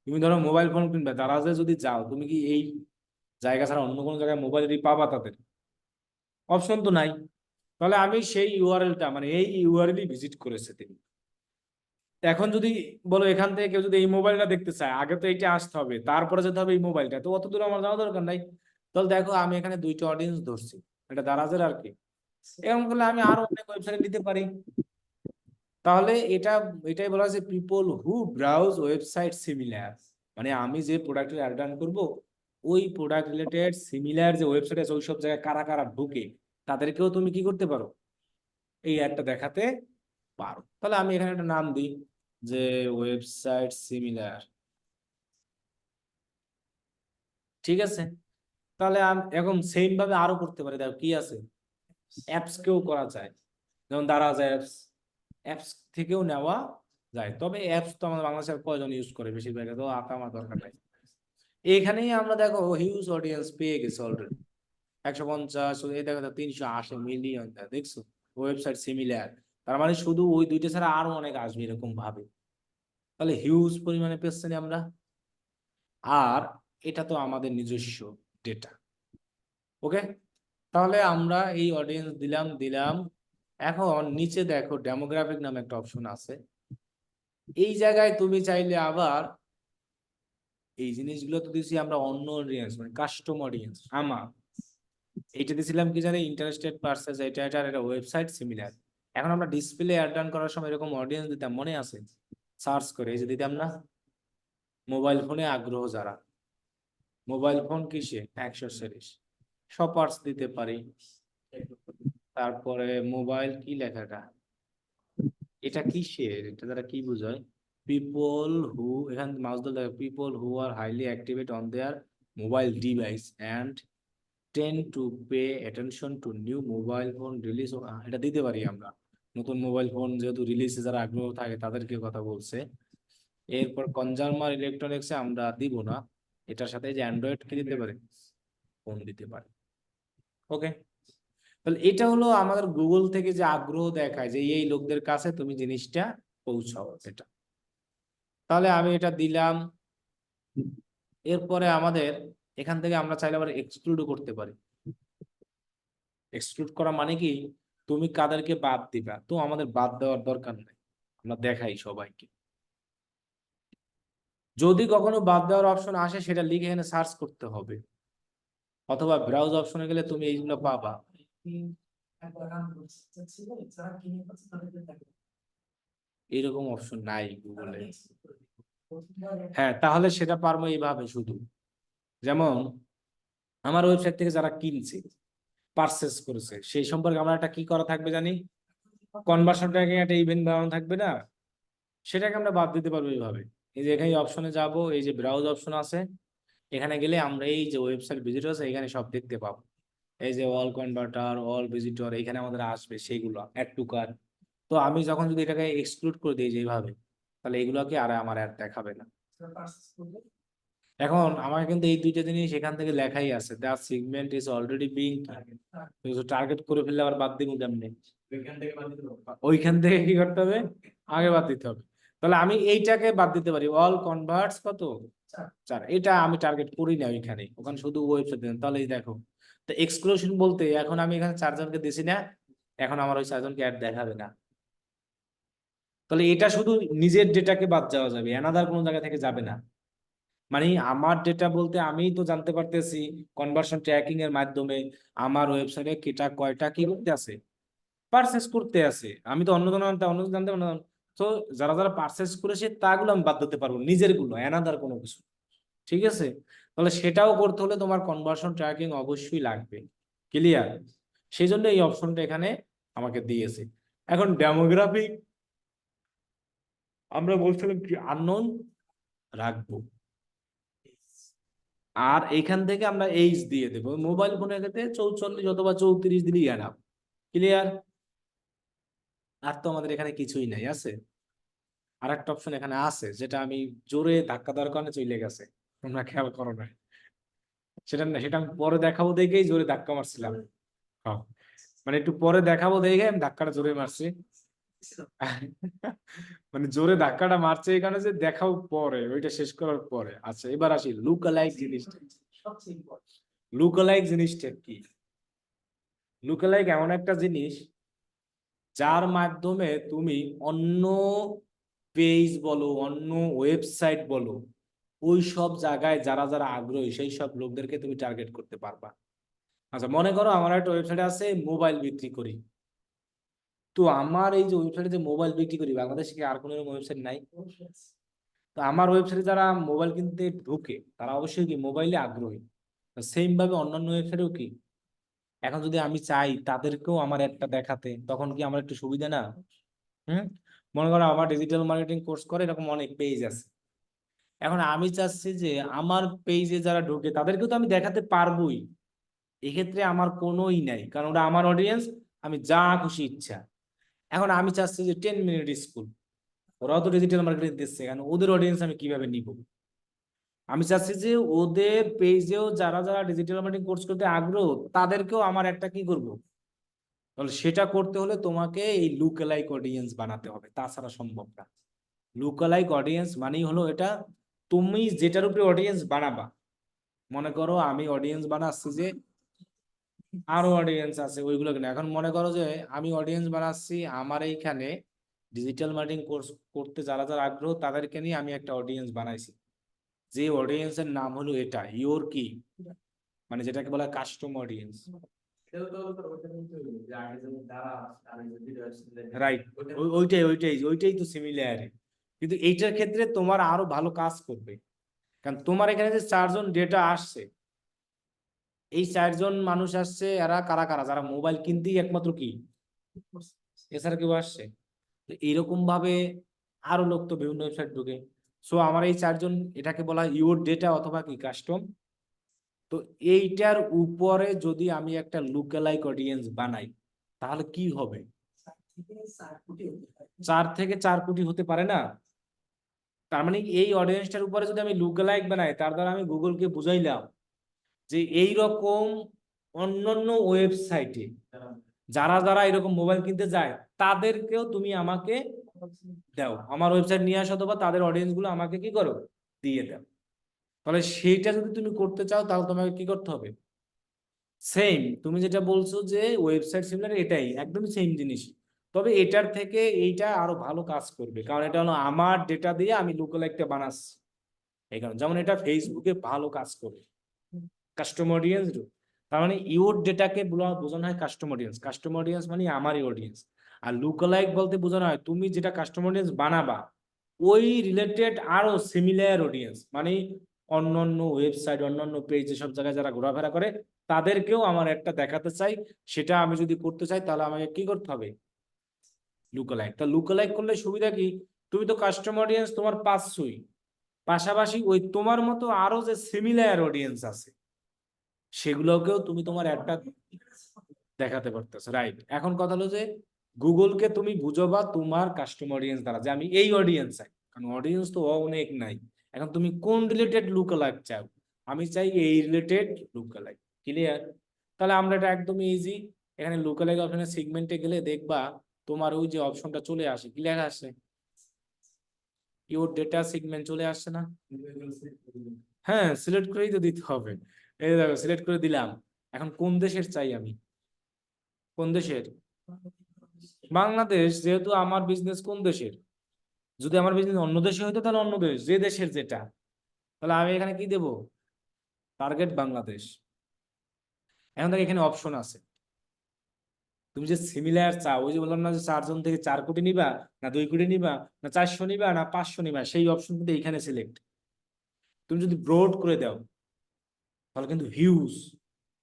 তুমি ধরো মোবাইল ফোন কিনবে, দারাজে যদি যাও, তুমি কি এই জায়গা ছাড়া অন্য কোনো জায়গায় মোবাইল পাবা? তাদের অপশন তো নাই। তাহলে আমি সেই ইউআরএলটা মানে এই ইউআরএলই ভিজিট করেছে তিনি। এখন যদি বলো এখান থেকে কেউ যদি এই মোবাইলটা দেখতে চায়, আগে তো এইটা আসতে হবে, তারপরে যেতে হবে এই মোবাইলটা, তো অত দূর আমার যাওয়া দরকার নাই। তাহলে দেখো আমি এখানে দুইটা অডিয়েন্স ধরছি, এটা দারাজের আর কি। এরকম করলে আমি আরো অনেক ওয়েবসাইট নিতে পারি। তাহলে এটাই বলা হচ্ছে people who browse website similar, মানে আমি যে প্রোডাক্টের অ্যাড রান করবো, ওই প্রোডাক্ট রিলেটেড সিমিলার যে ওয়েবসাইট আছে ওই সব জায়গায় কারা কারা ঢুকে, তাদেরকেও তুমি কি করতে পারো, এই অ্যাডটা দেখাতে পারো। তাহলে আমি এখানে একটা নাম দিই যে ওয়েবসাইট সিমিলার, ঠিক আছে। তাহলে এখন সেম ভাবে আরো করতে পারি, দেখো কি আছে, অ্যাপস কেও করা যায়, যেমন দারাজ অ্যাপস, অ্যাপস থেকেও নেওয়া যায়। তবে অ্যাপস তো আমাদের বাংলাদেশের কয়জন ইউজ করে, বেশিরভাগ তো আমার দরকার নাই। এখানেই আমরা দেখো হিউজ অডিয়েন্স পেয়ে গেছি অলরেডি, 150, এই দেখো 380 মিলিয়ন, দেখছো ওয়েবসাইট সিমিলার। তার মানে শুধু ওই দুইটা ছাড়া আরো অনেক আসবে এরকম ভাবে। তাহলে হিউজ পরিমাণে পেয়েছি আমরা। আর এটা তো আমাদের নিজস্ব ডেটা। ওকে, তাহলে আমরা এই অডিয়েন্স দিলাম দিলাম। এখন নিচে দেখো ডেমোগ্রাফিক নামে একটা অপশন আছে, এই জায়গায় তুমি চাইলে আবার এই জিনিসগুলো তো দিছি আমরা অন্য অডিয়েন্স, মানে কাস্টম অডিয়েন্স আমার, এইটা দিছিলাম কি জানি ইন্টারেস্টেড পারসেস, এটা ওয়েবসাইট সিমিলার। এখন আমরা ডিসপ্লে অ্যাড রান করার সময় এরকম অডিয়েন্স দিতাম, মনে আছে, সার্চ করে এই যে দিতাম না, মোবাইল ফোনে আগ্রহ যারা, মোবাইল ফোন কিসে 100 সিরিজ, সব পার্টস দিতে পারি। তারপরে মোবাইল কি লেখাটা, এটা কিসের, এটা দ্বারা কি বোঝায়, পিপল হু, এখানে মাউস ধরে people who are highly activate on their mobile device and ten to pay attention to new mobile phone release, এটা দিতে পারি আমরা। নতুন মোবাইল ফোন যেহেতু রিলিজে যারা আগ্রহ থাকে তাদেরকে কথা বলছে। এরপর কনজামার ইলেকট্রনিক্সে আমরা দিব না, এটার সাথে যে অ্যান্ড্রয়েড কি দিতে পারে, ফোন দিতে পারে। ওকে, তাহলে এটা হলো আমাদের গুগল থেকে যে আগ্রহ দেখায় যে এই লোকদের কাছে তুমি জিনিসটা পৌঁছাও, এটা। তাহলে আমি এটা দিলাম। এরপরে আমাদের এখান থেকে আমরা চাইলে আবার এক্সক্লুডও করতে পারি। এক্সক্লুড করা মানে কি, তুমি কাদেরকে বাদ দিবা, তো আমাদের বাদ দেওয়ার দরকার নেই, আমরা দেখাই সবাইকে। যদি কখনো বাদ দেওয়ার অপশন আসে সেটা লিখে এখানে সার্চ করতে হবে। অথবা ব্রাউজ অপশনে গেলে তুমি এইগুলো পাবা। এরকম অপশন নাই গুগলে। হ্যাঁ, তাহলে সেটা পারবো এইভাবে শুধু, যেমন আমার ওয়েবসাইট থেকে যারা কিনছে, পারচেস করেছে, সেই সম্পর্কে আমার একটা কি করা থাকবে জানি, কনভার্সন ট্র্যাকিং একটা ইভেন্ট বানানো থাকবে না, সেটাকে আমরা বাদ দিতে পারবো এইভাবে। এই যে এখানে অপশনে যাব, এই যে ব্রাউজ অপশন আছে, এখানে গেলে আমরা এই যে ওয়েবসাইট ভিজিটর আছে এখানে সব দেখতে পাবো। এই যে অল কনভার্টার, অল ভিজিটর, এখানে আমাদের আসবে সেইগুলো অ্যাড টু কার্ট। তো আমি যখন যদি এটাকে এক্সক্লুড করে দিই যেভাবে, তাহলে এগুলোকে আর আমার অ্যাড দেখাবে না। এখন আমার কিন্তু এই দুইটা জিনিস এখান থেকে লেখাই আছে, the segment is already being target করে ফেললে আবার বাদ দিব কেমনে? ওইখান থেকে কি করতে হবে, আগে বাদ দিতে হবে। তাহলে আমি এইটাকে বাদ দিতে পারি, অল কনভার্টস কত, 4, এটা আমি টার্গেট করি না ওইখানে, ওখানে শুধু ওয়েবসাইট দেন। তাহলে এই দেখো, তো এক্সক্লুশন বলতে এখন আমি এখানে 4 জনকে দিছি না, এখন আমার ওই 4 জনকে অ্যাড দেখাবে না। তাহলে এটা শুধু নিজের ডেটাকে বাদ যাওয়া যাবে, অ্যানাদার কোনো জায়গা থেকে যাবে না। মানে আমার ডেটা বলতে আমি তো জানতে পারতেছি কনভার্সন ট্র্যাকিং এর মাধ্যমে আমার ওয়েবসাইটে কেটা কয়টা কি করতে আছে, পারচেস করতে আছে। আমি তো অন্য অন্য জানতে পারবো না। তো যারা যারা পারচেস করেছে তাগুলো আমি বাদ দিতে পারবো, নিজের গুলো, অ্যানাদার কোনো কিছু। ঠিক আছে, তাহলে সেটাও করতে হলে তোমার কনভার্সন ট্র্যাকিং অবশ্যই লাগবে। ক্লিয়ার? সেই জন্য এই অপশনটা এখানে আমাকে দিয়েছে। এখন ডেমোগ্রাফিক আমরা বলছিলাম কি আননোন রাখবো, আর এখান থেকে আমরা এইজ দিয়ে দেবো। মোবাইল ফোনের ক্ষেত্রে 44 অথবা 34 দিলেই এনাফ। ক্লিয়ার? আর তো আমাদের এখানে কিছুই নাই আছে। আর একটা অপশন এখানে আছে যেটা আমি জোরে ধাক্কা দেওয়ার কারণে চলে গেছে, তোমরা খেয়াল করো না। সেটা না, সেটা আমি পরে দেখাবো দেখেই জোরে ধাক্কা মারছিলাম। হ্যাঁ, মানে একটু পরে দেখাবো দেখে আমি ধাক্কাটা জোরে মারছি। মানে জোরে ধাক্কাটা মারছে এই কারণে যে দেখাও পরে, ওইটা শেষ করার পরে। আচ্ছা, এবার আসি লুক অ্যালাইক জিনিসটা। লুক অ্যালাইক জিনিসটা কি? লুক অ্যালাইক এমন একটা জিনিস যার মাধ্যমে তুমি অন্য পেজ বলো, অন্য ওয়েবসাইট বলো, ওই সব জায়গায় যারা যারা আগ্রহী সেই সব লোকদেরকে তুমি টার্গেট করতে পারবা। আচ্ছা, মনে করো আমার একটা ওয়েবসাইট আছে, মোবাইল বিক্রি করি। তো আমার এই যে ওয়েবসাইটে যে মোবাইল বিক্রি করি, বাংলাদেশে কি আর কোনো ওয়েবসাইট নাই? তো আমার ওয়েবসাইটে যারা মোবাইল কিনতে ঢুকে তারা অবশ্যই কি মোবাইলে আগ্রহী। সেম ভাবে অন্যান্য ওয়েবসাইটেও কি, এখন যদি আমি চাই তাদেরকেও আমার একটা দেখাতে, তখন কি আমার একটু সুবিধা না? হুম, মনে করো আমার ডিজিটাল মার্কেটিং কোর্স করে এরকম অনেক পেজ আছে। এখন আমি চাচ্ছি যে আমার পেজে যারা ঢুকে তাদেরকেও তো আমি দেখাতে পারবোই। এক্ষেত্রে আমার কোনোই নাই, কারণ ওটা আমার অডিয়েন্স, আমি যা খুশি ইচ্ছা। এখন আমি চাচ্ছি যে 10 মিনিট স্কুল, ওরাও তো ডিজিটাল মার্কেটিং দিচ্ছে, কারণ ওদের অডিয়েন্স আমি কিভাবে নিব? আমি চাচ্ছি যে ওদের পেজেও যারা যারা ডিজিটাল মার্কেটিং কোর্স করতে আগ্রহ, তাদেরকেও আমার একটা কি করব, তাহলে সেটা করতে হলে তোমাকে এই লুক অ্যালাইক অডিয়েন্স বানাতে হবে, তাছাড়া সম্ভব না। লুক অ্যালাইক অডিয়েন্স মানেই হলো এটা, তুমি যেটার উপরে অডিয়েন্স বানাবা। মনে করো আমি অডিয়েন্স বানাচ্ছি যে আরো অডিয়েন্স আছে ওইগুলো কিনা, এখন মনে করো যে আমি অডিয়েন্স বানাচ্ছি আমার এইখানে ডিজিটাল মার্কেটিং কোর্স করতে যারা যারা আগ্রহ তাদেরকে নিয়ে আমি একটা অডিয়েন্স বানাইছি, যে অডিয়েন্সের নাম হলো এটা ইওর কি, মানে যেটাকে বলা কাস্টম অডিয়েন্স। রাইট, ওইটাই ওইটাই ওইটাই তো সিমিলার। কিন্তু এইটার ক্ষেত্রে তোমার আরো ভালো কাজ করবে, কারণ তোমার এখানে যে 4 জন ডেটা আসছে, এই 4 জন মানুষ আসছে, এরা কারা কারা, যারা মোবাইল কিনতেই একমাত্র কি, এছাড়া কেউ আসছে? তো এইরকম ভাবে আরো লোক তো বিভিন্ন ওয়েবসাইট ঢুকে। সো আমার এই 4 জন, এটাকে বলা হয় ইওর ডেটা অথবা কি কাস্টম। তো এইটার উপরে যদি আমি একটা লুকালাইক অডিয়েন্স বানাই, তাহলে কি হবে? 4 থেকে 4 কোটি হতে পারে না? তার মানে এই অডিয়েন্সটার উপরে যদি আমি লুকালাইক বানাই, তার দ্বারা আমি গুগলকে বুঝাইলাম যে এই রকম অন্যান্য ওয়েবসাইটে যারা যারা এরকম মোবাইল কিনতে যায় তাদেরকেও তুমি আমাকে দাও, আমার ওয়েবসাইট নিয়ে আসো, অথবা তাদের অডিয়েন্স গুলো আমাকে কি করো, দিয়ে দাও। তাহলে সেইটা যদি তুমি করতে চাও তাহলে তোমাকে কি করতে হবে? সেম তুমি যেটা বলছো যে ওয়েবসাইট সিমিলার, এটাই একদমই সেম জিনিস। তবে এটার থেকে এইটা আরো ভালো কাজ করবে, কারণ এটা হলো আমার ডেটা দিয়ে আমি লুকালাইকটা বানাচ্ছি। এই কারণে যেমন এটা ফেসবুকে ভালো কাজ করে, কাস্টম অডিয়েন্স। তার মানে ইওর ডেটাকে বোঝানো হয় কাস্টম অডিয়েন্স। কাস্টম অডিয়েন্স মানে আমারই অডিয়েন্স। আর লুকালাইক বলতে বোঝানো হয় তুমি যেটা কাস্টম অডিয়েন্স বানাবা ওই রিলেটেড আরো সিমিলার অডিয়েন্স, মানে অন্যান্য ওয়েবসাইট অন্যান্য পেজ যেসব জায়গায় যারা ঘোরাফেরা করে তাদেরকেও আমার একটা দেখাতে চাই। সেটা আমি যদি করতে চাই তাহলে আমাকে কি করতে হবে? লুকালাইক। তা লুকালাইক করলে সুবিধা কি? তুমি তো কাস্টম অডিয়েন্স তোমার পাচ্ছই, পাশাপাশি ওই তোমার মতো আরো যে সিমিলার অডিয়েন্স আছে সেগুলোকেও তুমি তোমার একটা দেখাতে পারতেছো, রাইট? এখন কথা হলো যে গুগলকে তুমি বুঝবা তোমার কাস্টম অডিয়েন্স দ্বারা, যে আমি এই অডিয়েন্স চাই, কারণ অডিয়েন্স তো অনেক নাই। এখন তুমি কোন রিলেটেড লুকালাইক চাও? আমি চাই এই রিলেটেড লুকালাইক। ক্লিয়ার? তাহলে আমরা এটা একদম ইজি। এখানে লুকালাইক অপশনে সেগমেন্টে গেলে দেখবা তোমার ওই যে অপশনটা চলে আসে, কি লেখা আসে? ইওর ডেটা সেগমেন্ট চলে আসছে না? হ্যাঁ, সিলেক্ট করেই তো দিতে হবে। এই দেখো সিলেক্ট করে দিলাম। এখন কোন দেশের চাই আমি? কোন দেশের? বাংলাদেশ। যেহেতু আমার বিজনেস কোন দেশের, যদি আমার বিজনেস অন্য দেশে হইতো তাহলে অন্য দেশ, যে দেশের যেটা। তাহলে আমি এখানে কি দেব? টার্গেট বাংলাদেশ। এখন দেখো এখানে অপশন আছে, তুমি যে সিমিলার চাও, ওই যে বললাম না যে 4 জন থেকে 4 কোটি নিবা, না 2 কোটি নিবা, না 400 নিবা, না 500 নিবা, সেই অপশন কিন্তু এইখানে সিলেক্ট। তুমি যদি ব্রড করে দাও তাহলে কিন্তু হিউজ,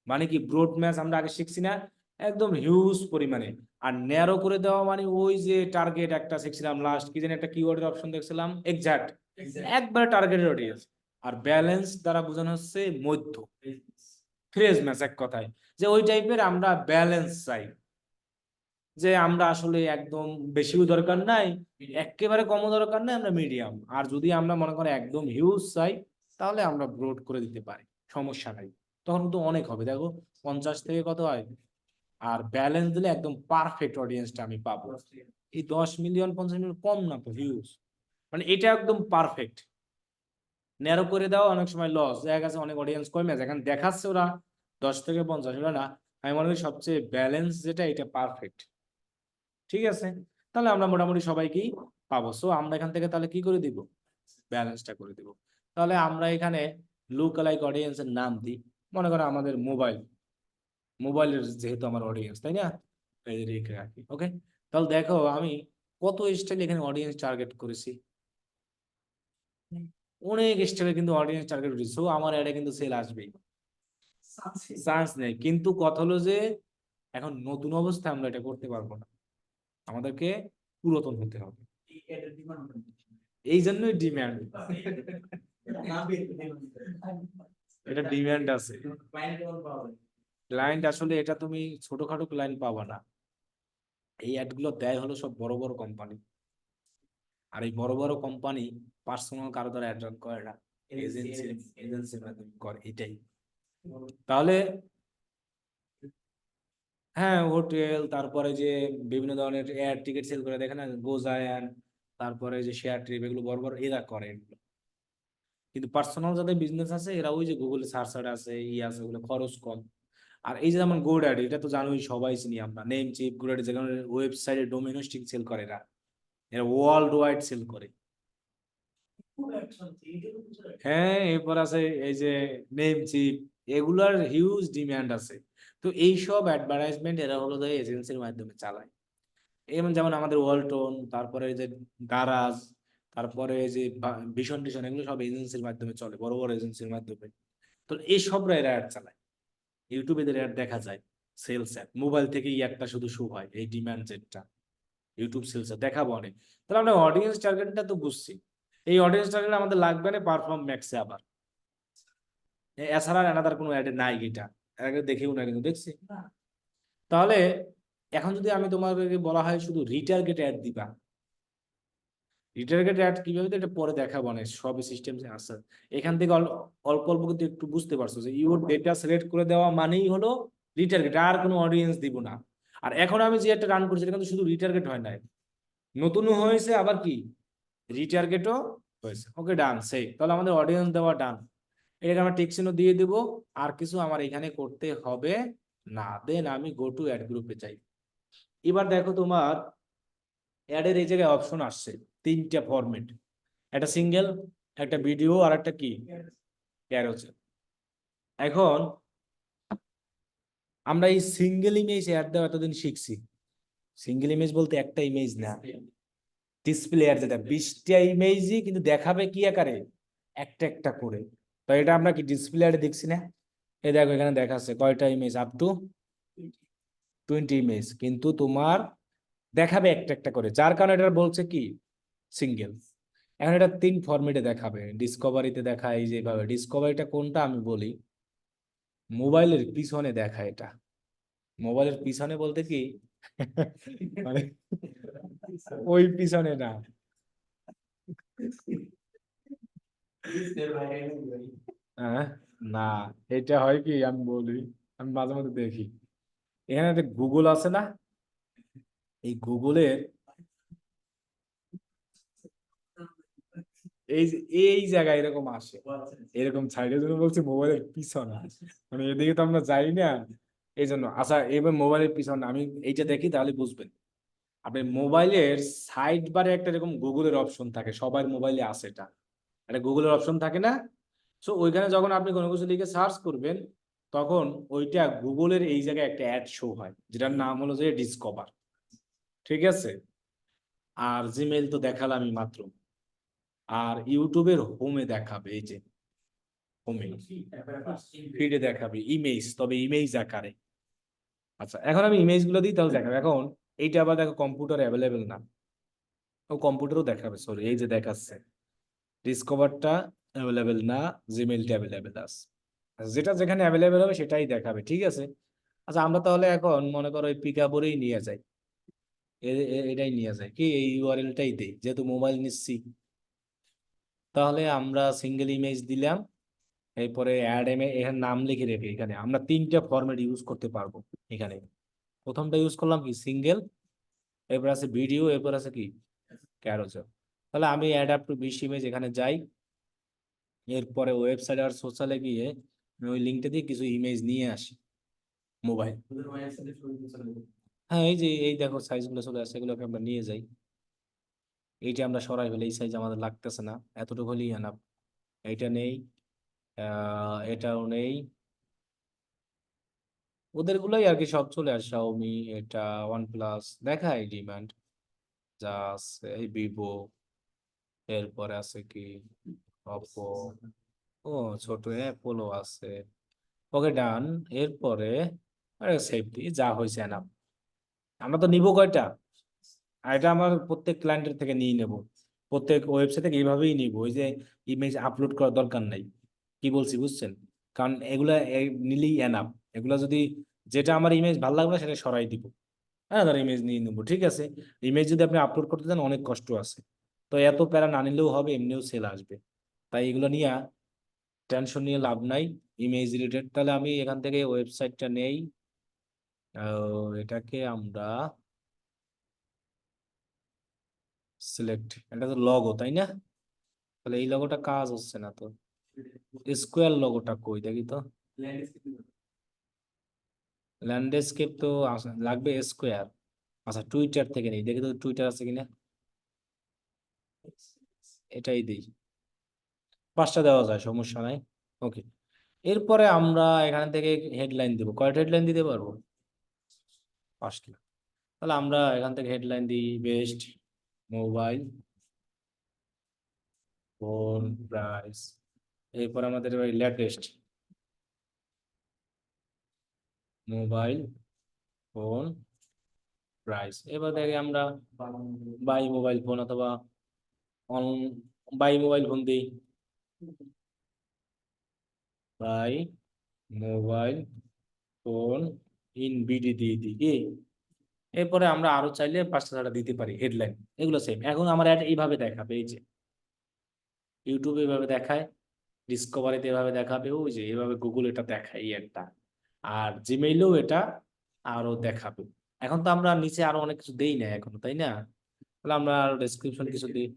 মানে কি ব্রড ম্যাচ আমরা আগে শিখছি না, একদম হিউজ পরিমাণে। আর ন্যারো করে দেওয়া মানে ওই যে টার্গেট একটা শিখছিলাম লাস্ট, কি যেন একটা কিওয়ার্ডের অপশন দেখছিলাম, এক্সাক্ট, একবার টার্গেটের অডিয়েন্স। আর ব্যালেন্স দ্বারা বোঝানো হচ্ছে মধ্য, ফ্রেজ ম্যাচ, এক কথায় যে ওই টাইপের আমরা ব্যালেন্স চাই, যে আমরা আসলে একদম বেশিও দরকার নাই, একেবারে কমও দরকার নাই, আমরা মিডিয়াম। আর যদি আমরা মনে করি একদম হিউজ চাই তাহলে আমরা ব্রড করে দিতে পারি, সমস্যা নাই। তখন কিন্তু অনেক হবে, দেখো 50 থেকে কত হয়। আর ব্যালেন্স দিলে একদম পারফেক্ট অডিয়েন্সটা আমি পাবো। এই 10 মিলিয়ন 50 মিলিয়ন কম না তো ভিউজ, মানে এটা একদম পারফেক্ট। ন্যারো করে দাও অনেক সময় লস দেখা গেছে, অনেক অডিয়েন্স কমে যায়, এখন দেখাচ্ছে ওরা 10 থেকে 50, ওরা না। আমি মনে করি সবচেয়ে ব্যালেন্স যেটা এটা পারফেক্ট। ঠিক আছে, তাহলে আমরা মোটামুটি সবাইকেই পাবো। সো আমরা এখান থেকে তাহলে কি করে দিব? ব্যালেন্সটা করে দিব। তাহলে আমরা এখানে লুক অ্যালাইক অডিয়েন্সের নাম দিই, মনে করো আমাদের মোবাইলের যেহেতু আমার অডিয়েন্স, তাই না? এই যে রেখে রাখি, ওকে। তাহলে দেখো আমি কত স্টাইল এখানে অডিয়েন্স টার্গেট করেছি, অনেক স্টাইলে কিন্তু অডিয়েন্স টার্গেট করেছি। সো আমার অ্যাডে কিন্তু সেল আসবেই, চান্স নেই। কিন্তু কথা হলো যে এখন নতুন অবস্থায় আমরা এটা করতে পারবো না, আমাদেরকে পুরাতন হতে হবে। এই জন্যই ডিম্যান্ড, এটা ডিম্যান্ড আছে। ক্লায়েন্ট আসলে এটা তুমি ছোটখাটো ক্লায়েন্ট পাবা না, এই অ্যাড গুলো দেয় হলো সব বড় বড় কোম্পানি। আর এই বড় বড় কোম্পানি পার্সোনাল কারো দ্বারা অ্যাড রান করে না, এজেন্সির মাধ্যমে করে, এটাই। তাহলে হ্যাঁ, হোটেল, তারপরে যে বিভিন্ন ধরনের এয়ার টিকিট সেল করে, দেখেন না গোজায়ান, তারপরে যে শেয়ার ট্রিপ, এগুলো বড় বড় এরা করে এগুলো। কিন্তু পার্সোনাল যাদের বিজনেস আছে এরা ওই যে গুগলে সার্চ আছে, আছে, ওগুলো খরচ কম। আর এই যে যেমন গোডাডি, এটা তো জানোই, সবাই চিনি আমরা, নেম চিপ গোডাডি, যেখানে ওয়েবসাইটে ডোমিনোস্টিক সেল করে এরা, এরা ওয়ার্ল্ড ওয়াইড সেল করে। হ্যাঁ, এরপর আছে এই যে নেম চিপ, এগুলার হিউজ ডিমান্ড আছে। তো এইসব অ্যাডভার্টাইজমেন্ট এরা হলো এজেন্সির মাধ্যমে চালায়। যেমন যেমন আমাদের ওয়ালটন, তারপরে এই যে দারাজ, তারপরে এই যে ভীষণ টিশন, এগুলো সব এজেন্সির মাধ্যমে চলে, বড় বড় এজেন্সির মাধ্যমে। তো এইসবরা এরা অ্যাড চালায়, ইউটিউবে এদের অ্যাড দেখা যায়, সেলস অ্যাড, মোবাইল থেকে এই একটা শুধু শো হয়, এই ডিমান্ড জেটটা ইউটিউব সেলস দেখাবো অনেক। তাহলে আমরা অডিয়েন্স টার্গেটটা তো বুঝছি, এই অডিয়েন্স টার্গেট আমাদের লাগবে না পারফর্ম ম্যাক্সে আবার, এছাড়া আলাদা কোনো অ্যাড নাই, এটা আগে দেখেও না কিন্তু দেখছি। তাহলে এখন যদি আমি তোমাকে বলা হয় শুধু রিটার্গেট অ্যাড দিবা, রিটার্গেট অ্যাড কিভাবে দিতে এটা পরে দেখাবো, না সব সিস্টেম আছে। এখান থেকে অল্প অল্প কিন্তু একটু বুঝতে পারছো যে ইউর ডেটা সিলেক্ট করে দেওয়া মানেই হলো রিটার্গেট, আর কোনো অডিয়েন্স দিব না। আর এখন আমি যে একটা রান করছি এটা কিন্তু শুধু রিটার্গেট হয় নাই, নতুনও হয়েছে, আবার কি রিটার্গেটও হয়েছে। ওকে, ডান, সেই তাহলে আমাদের অডিয়েন্স দেওয়া ডান। এটাকে আমরা টিক চিহ্ন দিয়ে দিব, আর কিছু আমার এখানে করতে হবে না। দেন আমি গো টু অ্যাড গ্রুপে যাই। এবার দেখো তোমার অ্যাডের এই জায়গায় অপশন আসছে 3টা ফরম্যাট, একটা সিঙ্গেল, একটা ভিডিও, আর একটা কি ক্যারোসেল। এখন আমরা এই সিঙ্গেল ইমেজ অ্যাড দেওয়া এতদিন শিখছি। সিঙ্গেল ইমেজ বলতে একটা ইমেজ না, ডিসপ্লে অ্যাড, যেটা 20টা ইমেজই কিন্তু দেখাবে কি আকারে, একটা একটা করে। তো এটা আমরা কি ডিসপ্লে অ্যাড দেখছি না? এই দেখো এখানে দেখাচ্ছে কয়টা ইমেজ, আপ টু 20 ইমেজ, কিন্তু তোমার দেখাবে একটা একটা করে, যার কারণে এটা বলছে কি সিঙ্গেল। এখন এটা 3 ফরম্যাটে দেখাবে, ডিসকভারিতে দেখায় যেভাবে। ডিসকভারিটা কোনটা আমি বলি, মোবাইলের পিছনে দেখা এটা। মোবাইলের পিছনে বলতে কি মানে ওই পিছনে না, হ্যাঁ না, এটা হয় কি আমি বলি, আমি মাঝে মধ্যে দেখি, এখানে একটা গুগল আছে না, এই গুগলের এই এই জায়গায় এরকম আসে, এরকম সাইডের জন্য বলছি মোবাইলের পিছনে, মানে এদিকে তো আমরা যাই না, এই জন্য। আচ্ছা এবার মোবাইলের পিছনে আমি এইটা দেখি তাহলে বুঝবেন। আপনি মোবাইলের সাইড বারে একটা এরকম গুগলের অপশন থাকে, সবার মোবাইলে আছে এটা, একটা গুগলের অপশন থাকে না? সো ওইখানে যখন আপনি কোনো কিছু লিখে সার্চ করবেন, তখন ওইটা গুগলের এই জায়গায় একটা অ্যাড শো হয়, যেটার নাম হলো যে ডিসকভার। ঠিক আছে? আর জিমেইল তো দেখালামই মাত্র। আর ইউটিউবের হোমে দেখাবে, এই যে হোমে ফিডে দেখাবে ইমেজ, তবে ইমেজ আকারে। আচ্ছা এখন আমি ইমেজ গুলো দিই তাহলে দেখাবে। এখন এইটা আবার দেখো কম্পিউটার অ্যাভেলেবেল না, ও কম্পিউটারও দেখাবে, সরি এই যে দেখাচ্ছে ডিসকভারটা অ্যাভেলেবেল না, জিমেইলটা অ্যাভেলেবেল আছে। আচ্ছা, যেটা যেখানে অ্যাভেলেবেল হবে সেটাই দেখাবে, ঠিক আছে? আচ্ছা আমরা তাহলে এখন মনে করো এই পিকআপেই নিয়ে যাই, এটাই নিয়ে যাই কি, এই ইউআরএলটাই দেই, যেহেতু মোবাইল নিচ্ছি। তাহলে আমরা সিঙ্গেল ইমেজ দিলাম, এরপরে অ্যাড এর নাম লিখে রেখে এখানে আমরা 3টা ফরম্যাট ইউজ করতে পারবো। এখানে প্রথমটা ইউজ করলাম কি সিঙ্গেল, এরপর আছে ভিডিও, এরপর আছে কি ক্যারোসেল। তাহলে আমি অ্যাড আপ টু 20 ইমেজ এখানে যাই, এরপরে ওয়েবসাইট আর সোশ্যালে গিয়ে আমি ওই লিঙ্কটা দিয়ে কিছু ইমেজ নিয়ে আসি মোবাইল। হ্যাঁ এই যে এই দেখো সাইজগুলো চলে আসছে, এগুলোকে আমরা নিয়ে যাই। এইটা আমরা সরাই ফেলে, এই সাইজ আমাদের লাগতেছে না, এতটুকু হলেই এনাফ। এইটা নেই, এটাও নেই, ওদের গুলাই আর কি সব চলে আসে, শাওমি, এটা ওয়ান প্লাস দেখায় ডিমান্ড যা আছে, এই ভিভো, এরপরে আছে কি অপো, ও ছোট অ্যাপোলো আছে। ওকে ডান। এরপরে আরে সেফটি যা হয়েছে না, আমরা তো নিব কয়টা, আর এটা আমার প্রত্যেক ক্লায়েন্টের থেকে নিয়ে নেব, প্রত্যেক ওয়েবসাইট থেকে এইভাবেই নিব, ওই যে ইমেজ আপলোড করার দরকার নাই। কি বলছি বুঝছেন? কারণ এগুলা নিলেই এনাফ। এগুলা যদি যেটা আমার ইমেজ ভালো লাগবে না সেটা সরাই দিব, হ্যাঁ ধর ইমেজ নিয়ে নেবো, ঠিক আছে? ইমেজ যদি আপনি আপলোড করতে চান অনেক কষ্ট আছে, তো এত প্যারা না নিলেও হবে, এমনিও সেল আসবে। তাই এগুলো নিয়ে টেনশন নিয়ে লাভ নাই। ইমেজ রিলেটেড তাহলে আমি এখান থেকে ওয়েবসাইটটা নেই, এটাকে আমরা সিলেক্ট, এটা তো লগো তাই না? তাহলে এই লগোটা কাজ হচ্ছে না তো, স্কোয়ার লগোটা কই দেখি তো। ল্যান্ডস্কেপ তো লাগবে স্কোয়ার। আচ্ছা টুইটার থেকে নেই, দেখি তো টুইটার আছে কিনা, এটাই দিই, 5টা দেওয়া যায় সমস্যা নাই। ওকে, এরপরে আমরা এখান থেকে হেডলাইন দিব, কয়টা হেডলাইন দিতে পারবো? 5টা। তাহলে আমরা এখান থেকে হেডলাইন দিই বেস্ট মোবাইল ফোন প্রাইস, এরপর আমাদের লেটেস্ট মোবাইল ফোন প্রাইস। এবার দেখি আমরা বাই মোবাইল ফোন অথবা অন বাই মোবাইল ফোন দিই, buy mobile phone in BD দিয়ে দিই কি। এরপরে আমরা আরো চাইলে 5টা 6টা দিতে পারি হেডলাইন, এগুলো সেম। এখন আমার অ্যাড এইভাবে দেখাবে, এই যে ইউটিউবে এভাবে দেখায়, ডিসকভারিতে এভাবে দেখাবে, ওই যে এভাবে গুগল এটা দেখায় এই একটা, আর জিমেইলেও এটা আরো দেখাবে। এখন তো আমরা নিচে আরো অনেক কিছু দেই না এখনো, তাই না? তাহলে আমরা আরো ডেসক্রিপশন কিছু দিই,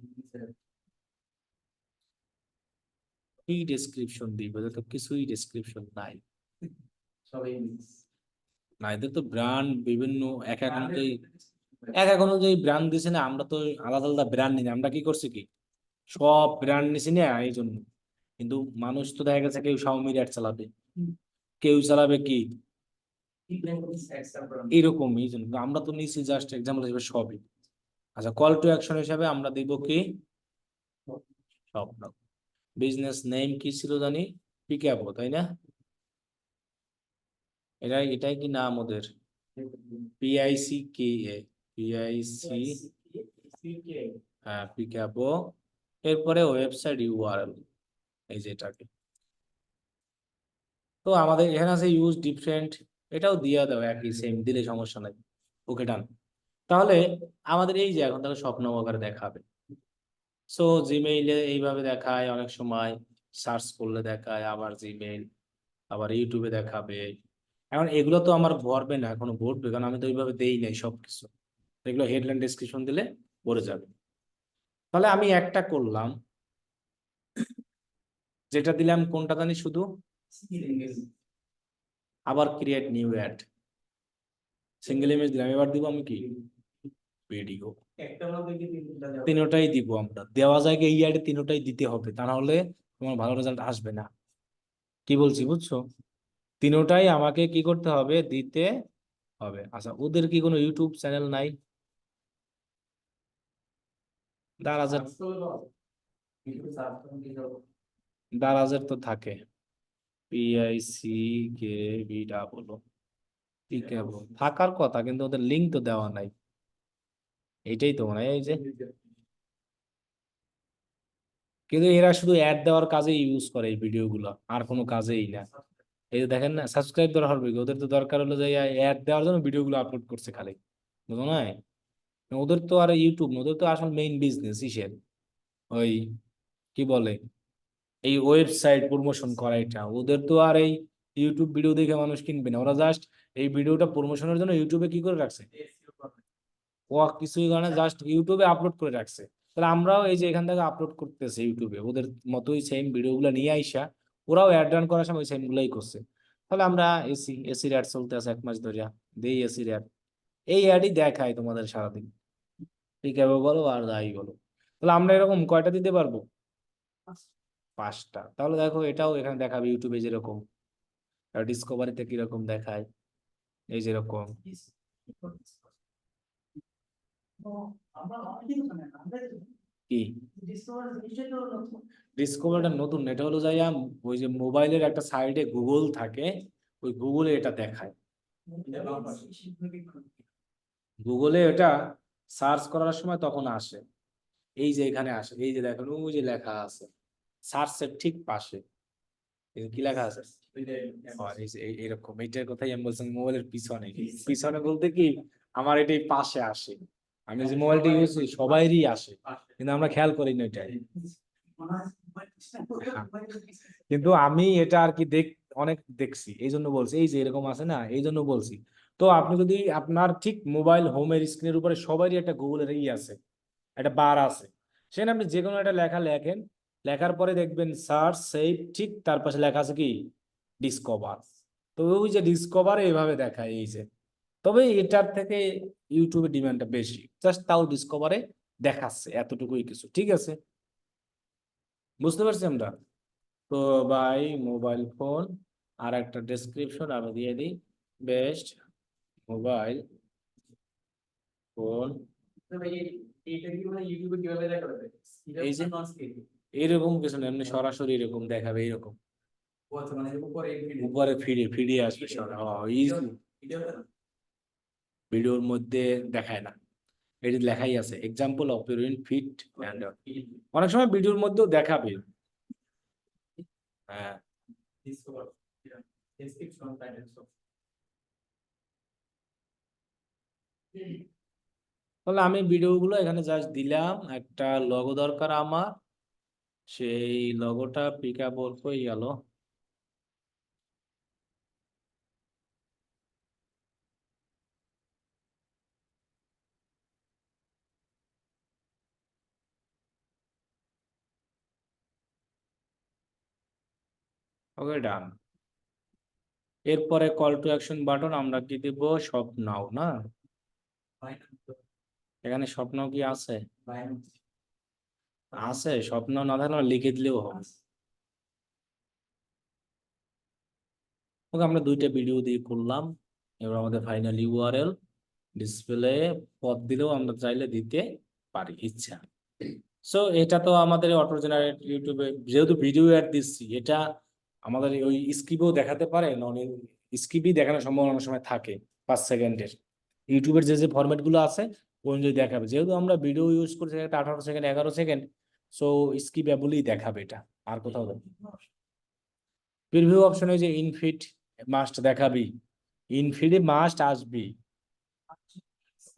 কি ডেসক্রিপশন দিব, এদের তো কিছুই ডেসক্রিপশন নাই। না এদের তো ব্র্যান্ড বিভিন্ন, এক এক অনুযায়ী এক এক অনুযায়ী ব্র্যান্ড দিছে না, আমরা তো আলাদা আলাদা ব্র্যান্ড নিই না। আমরা কি করছি কি সব ব্র্যান্ড নিছি না এই জন্য। কিন্তু মানুষ তো দেখা গেছে কেউ শাওমির অ্যাড চালাবে, কেউ চালাবে কি এরকমই আমরা তো নিচ্ছি জাস্ট এক্সাম্পল হিসেবে সবই। আচ্ছা, কল টু অ্যাকশন হিসাবে আমরা দিব কি স্বপ্ন। বিজনেস নেম কি ছিল জানি, পিকআপো, তাই না? এটাই কি নাম ওদের? PICKA, PIC, হ্যাঁ পিকআপো। এরপরে ওয়েবসাইট ইউআরএল, এই যে এটাকে। তো আমাদের এখানে আছে ইউজ ডিফারেন্ট, এটাও দিয়ে দাও একই সেম, দিলে সমস্যা নাই। ওকে ডান। তাহলে আমাদের এই যে এখন তাহলে স্বপ্ন আকারে দেখাবে। সো জিমেইলে এইভাবে দেখায় অনেক সময়, সার্চ করলে দেখায়, আবার জিমেইল, আবার ইউটিউবে দেখাবে। এখন এগুলো তো আমার ভরবে না, এখনো ভরবে, কারণ আমি তো ওইভাবে দেই নাই সবকিছু। এগুলো হেডলাইন ডেসক্রিপশন দিলে ভরে যাবে। তাহলে আমি একটা করলাম, যেটা দিলাম কোনটা জানি শুধু, আবার create new ad, single image দিলাম। এবার দিব আমি কি ভিডিও, তিনোটাই দিব আমরা। দেওয়া জায়গায় এই অ্যাডে তিনোটাই দিতে হবে, তা না হলে তোমার ভালো রেজাল্ট আসবে না। কি বলছি বুঝছো? তিনোটাই আমাকে কি করতে হবে, দিতে হবে। আচ্ছা, ওদের কি কোনো ইউটিউব চ্যানেল নাই? দারাজের, দারাজের তো থাকে, PICKB বলো, পিকেবো থাকার কথা, কিন্তু ওদের লিঙ্ক তো দেওয়া নাই। এইটাই তো মনে হয়, এই যে। কিন্তু এরা শুধু অ্যাড দেওয়ার কাজে ইউজ করে এই ভিডিওগুলো, আর কোনো কাজেই না। এই যে দেখেন না, সাবস্ক্রাইব দরকার হবে কি? ওদের তো দরকার হলো যে অ্যাড দেওয়ার জন্য ভিডিওগুলো আপলোড করছে খালি, বুঝো না? ওদের তো আর ইউটিউব না, ওদের তো আসল মেইন বিজনেস ইসের, ওই কি বলে, এই ওয়েবসাইট প্রমোশন করা। এটা ওদের তো আর এই ইউটিউব ভিডিও দেখে মানুষ কিনবে না, ওরা জাস্ট এই ভিডিওটা প্রমোশনের জন্য ইউটিউবে কি করে রাখছে, ও কিছুই করে না, জাস্ট ইউটিউবে আপলোড করে রাখছে। তাহলে আমরাও এই যে এখান থেকে আপলোড করতেছি ইউটিউবে, ওদের মতোই সেম ভিডিওগুলো নিয়ে আইসা ওরাও অ্যাড রান করার সময় সেম গুলাই করছে। তাহলে আমরা এসির অ্যাড চলতে আছে 1 মাস ধরে, দেই এসির অ্যাড, এই অ্যাডই দেখায় তোমাদের সারাদিন, ঠিক আছে বলো আর যাই বলো। তাহলে আমরা এরকম কয়টা দিতে পারবো? 5টা। তাহলে দেখো এটাও এখানে দেখাবে ইউটিউবে যেরকম, ডিসকভারিতে কিরকম দেখায়, এই যেরকম। কি ডিসকভারটা নতুন না, এটা হলো যাই ওই যে মোবাইলের একটা সাইডে গুগল থাকে, ওই গুগলে এটা দেখায়। গুগলে এটা সার্চ করার সময় তখন আসে, এই যে এখানে আসে, এই যে দেখেন ওই যে লেখা আছে সার্চের ঠিক পাশে, এই যে কি লেখা আছে, আর এই যে এরকম, এইটার কথাই আমি বলছি, মোবাইলের পিছনে। পিছনে বলতে কি, আমার এটাই পাশে আসে, আমি যে মোবাইলটা ইউজ করি সবাইরই আসে, কিন্তু আমরা খেয়াল করি না এটাই। কিন্তু আমি এটা আর কি অনেক দেখছি, এই জন্য বলছি, এই যে এরকম আছে না, এই জন্য বলছি। তো আপনি যদি আপনার ঠিক মোবাইল হোমের স্ক্রিনের উপরে সবারই একটা গুগলের আছে, একটা বার আছে, সেখানে আপনি যে কোনো একটা লেখা লেখেন, লেখার পরে দেখবেন সার্চ সেভ, ঠিক তার পাশে লেখা আছে কি ডিসকভার। তো ওই যে ডিসকভার এইভাবে দেখায়, এই যে। তবে এটার থেকে ইউটিউবে ডিমান্ডটা বেশি, জাস্ট তাও ডিসকভারে দেখাচ্ছে এতটুকুই কিছু, ঠিক আছে? বুঝতে পারছি আমরা। তো ভাই মোবাইল ফোন, আর একটা ডেসক্রিপশন আমি দিয়ে দিই, বেস্ট মোবাইল ফোন, এই যে এরকম কিছু না, এমনি সরাসরি এরকম দেখাবে, এরকম উপরে ফিরে ফিরে আসবে ভিডিওর মধ্যে দেখায় না, এটি লেখাই আছে example of urine fit and, অনেক সময় ভিডিওর মধ্যেও দেখাবে। হ্যাঁ, তাহলে আমি ভিডিওগুলো এখানে জাস্ট দিলাম, একটা লগো দরকার আমার, সেই লগোটা পিক আপ হয়ে গেল। ওকে ডান। এরপরে কল টু অ্যাকশন বাটন আমরা কি দিব, সব নাও না, এখানে স্বপ্ন কি আছে? আছে, স্বপ্ন না থাকলে লিখে দিলেও হবে। ওকে আমরা 2টা ভিডিও দিয়ে করলাম, এবার আমাদের ফাইনাল ইউআরএল ডিসপ্লে পথ দিলেও আমরা চাইলে দিতে পারি ইচ্ছা। সো এটা তো আমাদের অটো জেনারেট ইউটিউবে যেহেতু ভিডিও অ্যাড দিচ্ছি, এটা আমাদের ওই স্কিপেও দেখাতে পারে, নন স্কিপই দেখানোর সম্ভাবনা অনেক সময় থাকে 5 সেকেন্ডের। ইউটিউবের যে যে ফরম্যাট গুলো আছে ওই অনুযায়ী দেখাবে, যেহেতু আমরা ভিডিও ইউজ করছি একটা 18 সেকেন্ড 11 সেকেন্ড, সো স্কিপেবলই দেখাবে এটা, আর কোথাও দেখাবে না। প্রিভিউ অপশনে যে ইনফিট মাস্ট দেখাবি, ইনফিডে মাস্ট আসবি।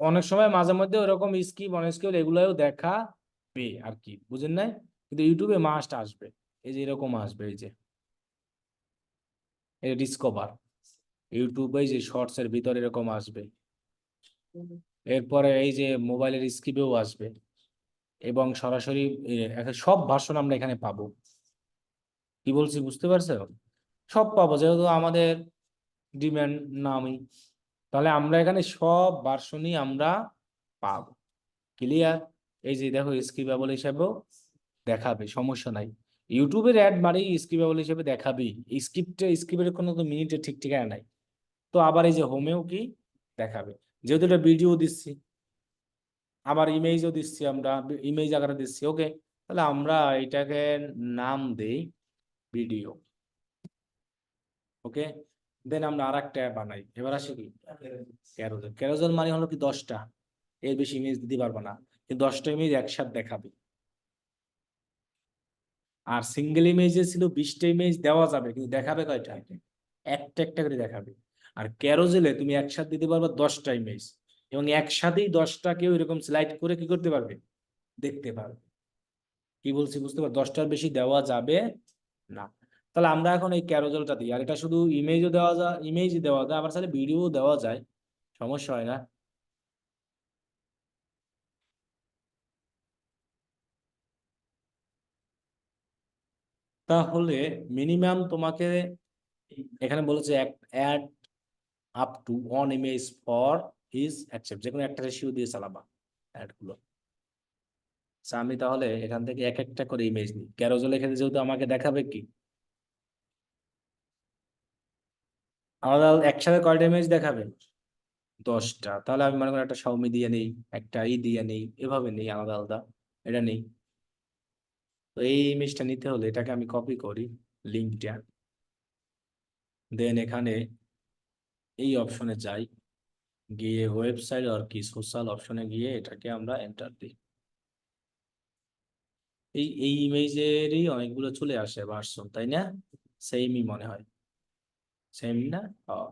অনেক সময় মাঝে মধ্যে ওরকম স্কিপ অন স্কিপ এগুলোও দেখাবে আর কি, বুঝেন নাই? কিন্তু ইউটিউবে মাস্ট আসবে, এই যে এরকম আসবে, এই যে এই ডিসকভার ইউটিউবে যে শর্টস এর ভিতরে এরকম আসবে। এরপরে এই যে মোবাইলের স্কিপেও আসবে, এবং সরাসরি সব ভার্সন আমরা এখানে পাবো। কি বলছি বুঝতে পারছো? সব পাবো, যেহেতু আমাদের ডিমান্ড নামই, তাহলে আমরা এখানে সব ভার্সনই আমরা পাবো। ক্লিয়ার? এই যে দেখো স্কিপেবল হিসাবেও দেখাবে, সমস্যা নাই। ইউটিউবের অ্যাড মানেই স্কিপেবল হিসেবে দেখাবি, স্কিপের কোনো তো মিনিটে ঠিক ঠিকানা নাই। তো আবার এই যে হোমেও কি দেখাবে, যেহেতু এটা ভিডিও দিচ্ছি, আবার ইমেজও দিচ্ছি, আমরা ইমেজ আকারে দিচ্ছি, ওকে। তাহলে আমরা এটাকে নাম দেই ভিডিও, ওকে। দেন আমরা আর একটা বানাই, এবার আসি কি ক্যারোজেল। ক্যারোজেল মানে হলো কি 10টা, এর বেশি ইমেজ দিতে পারবো না, কিন্তু 10টা ইমেজ একসাথে দেখাবে। আর সিঙ্গেল ইমেজে ছিল 20টা ইমেজ দেওয়া যাবে, কিন্তু দেখাবে কয়টা? একটা একটা করে দেখাবে। আর ক্যারোজেলে তুমি একসাথে দিতে পারবে 10টা ইমেজ, এবং একসাথেই 10টা কেউ এরকম স্লাইড করে কি করতে পারবে, দেখতে পারবে। কি বলছি বুঝতে পারবে? 10টার বেশি দেওয়া যাবে না। তাহলে আমরা এখন এই ক্যারোজেলটা দিই, আর এটা শুধু ইমেজও দেওয়া যায়, ইমেজ দেওয়া যায়, আবার তাহলে ভিডিও দেওয়া যায়, সমস্যা হয় না। তাহলে মিনিমাম তোমাকে এখানে বলেছে add up to 1 image for his accept, যে কোনো একটা রেশিও দিয়ে চালাবা অ্যাড গুলো। আচ্ছা, আমি তাহলে এখান থেকে এক একটা করে ইমেজ নিই। ক্যারোজেল এখানে যেহেতু আমাকে দেখাবে কি আলাদা আলাদা একসাথে কয়টা ইমেজ দেখাবে? 10টা। তাহলে আমি মনে করি একটা শাওমি দিয়ে নেই, একটা দিয়ে নেই, এভাবে নেই আলাদা আলাদা, এটা নেই। তো এই ইমেজটা নিতে হলে এটাকে আমি কপি করি, লিঙ্কটা, দেন এখানে এই অপশনে যাই, গিয়ে ওয়েবসাইট আর কি সোশ্যাল অপশনে গিয়ে এটাকে আমরা এন্টার দিই। এই ইমেজেরই অনেকগুলো চলে আসে ভার্সন, তাই না? সেমই মনে হয়, সেম না? হ্যাঁ।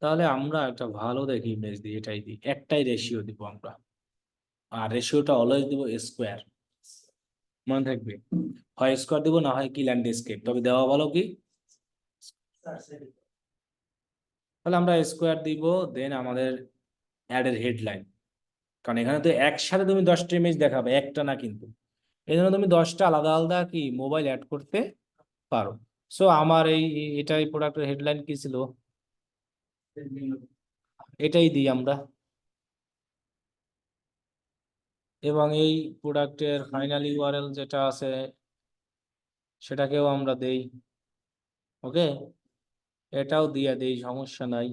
তাহলে আমরা একটা ভালো দেখি ইমেজ দিই, এটাই দিই, একটাই রেশিও দিব আমরা, আর রেশিওটা অলওয়েজ দিব স্কোয়ার, মনে থাকবে। হয় স্কোয়ার দিব, না হয় কি ল্যান্ডস্কেপ, তবে দেওয়া ভালো কি। তাহলে আমরা স্কোয়ার দিব। দেন আমাদের অ্যাডের হেডলাইন, কারণ এখানে তো একসাথে তুমি 10টা ইমেজ দেখাবে, একটা না কিন্তু, এই জন্য তুমি 10টা আলাদা আলাদা কি মোবাইল অ্যাড করতে পারো। সো আমার এটাই প্রোডাক্টের হেডলাইন কি ছিল, এটাই দিই আমরা। এবং এই প্রোডাক্টের ফাইনাল ইউআরএল যেটা আছে সেটাকেও আমরা দেই, ওকে। এটাও দিয়ে দেই, সমস্যা নাই।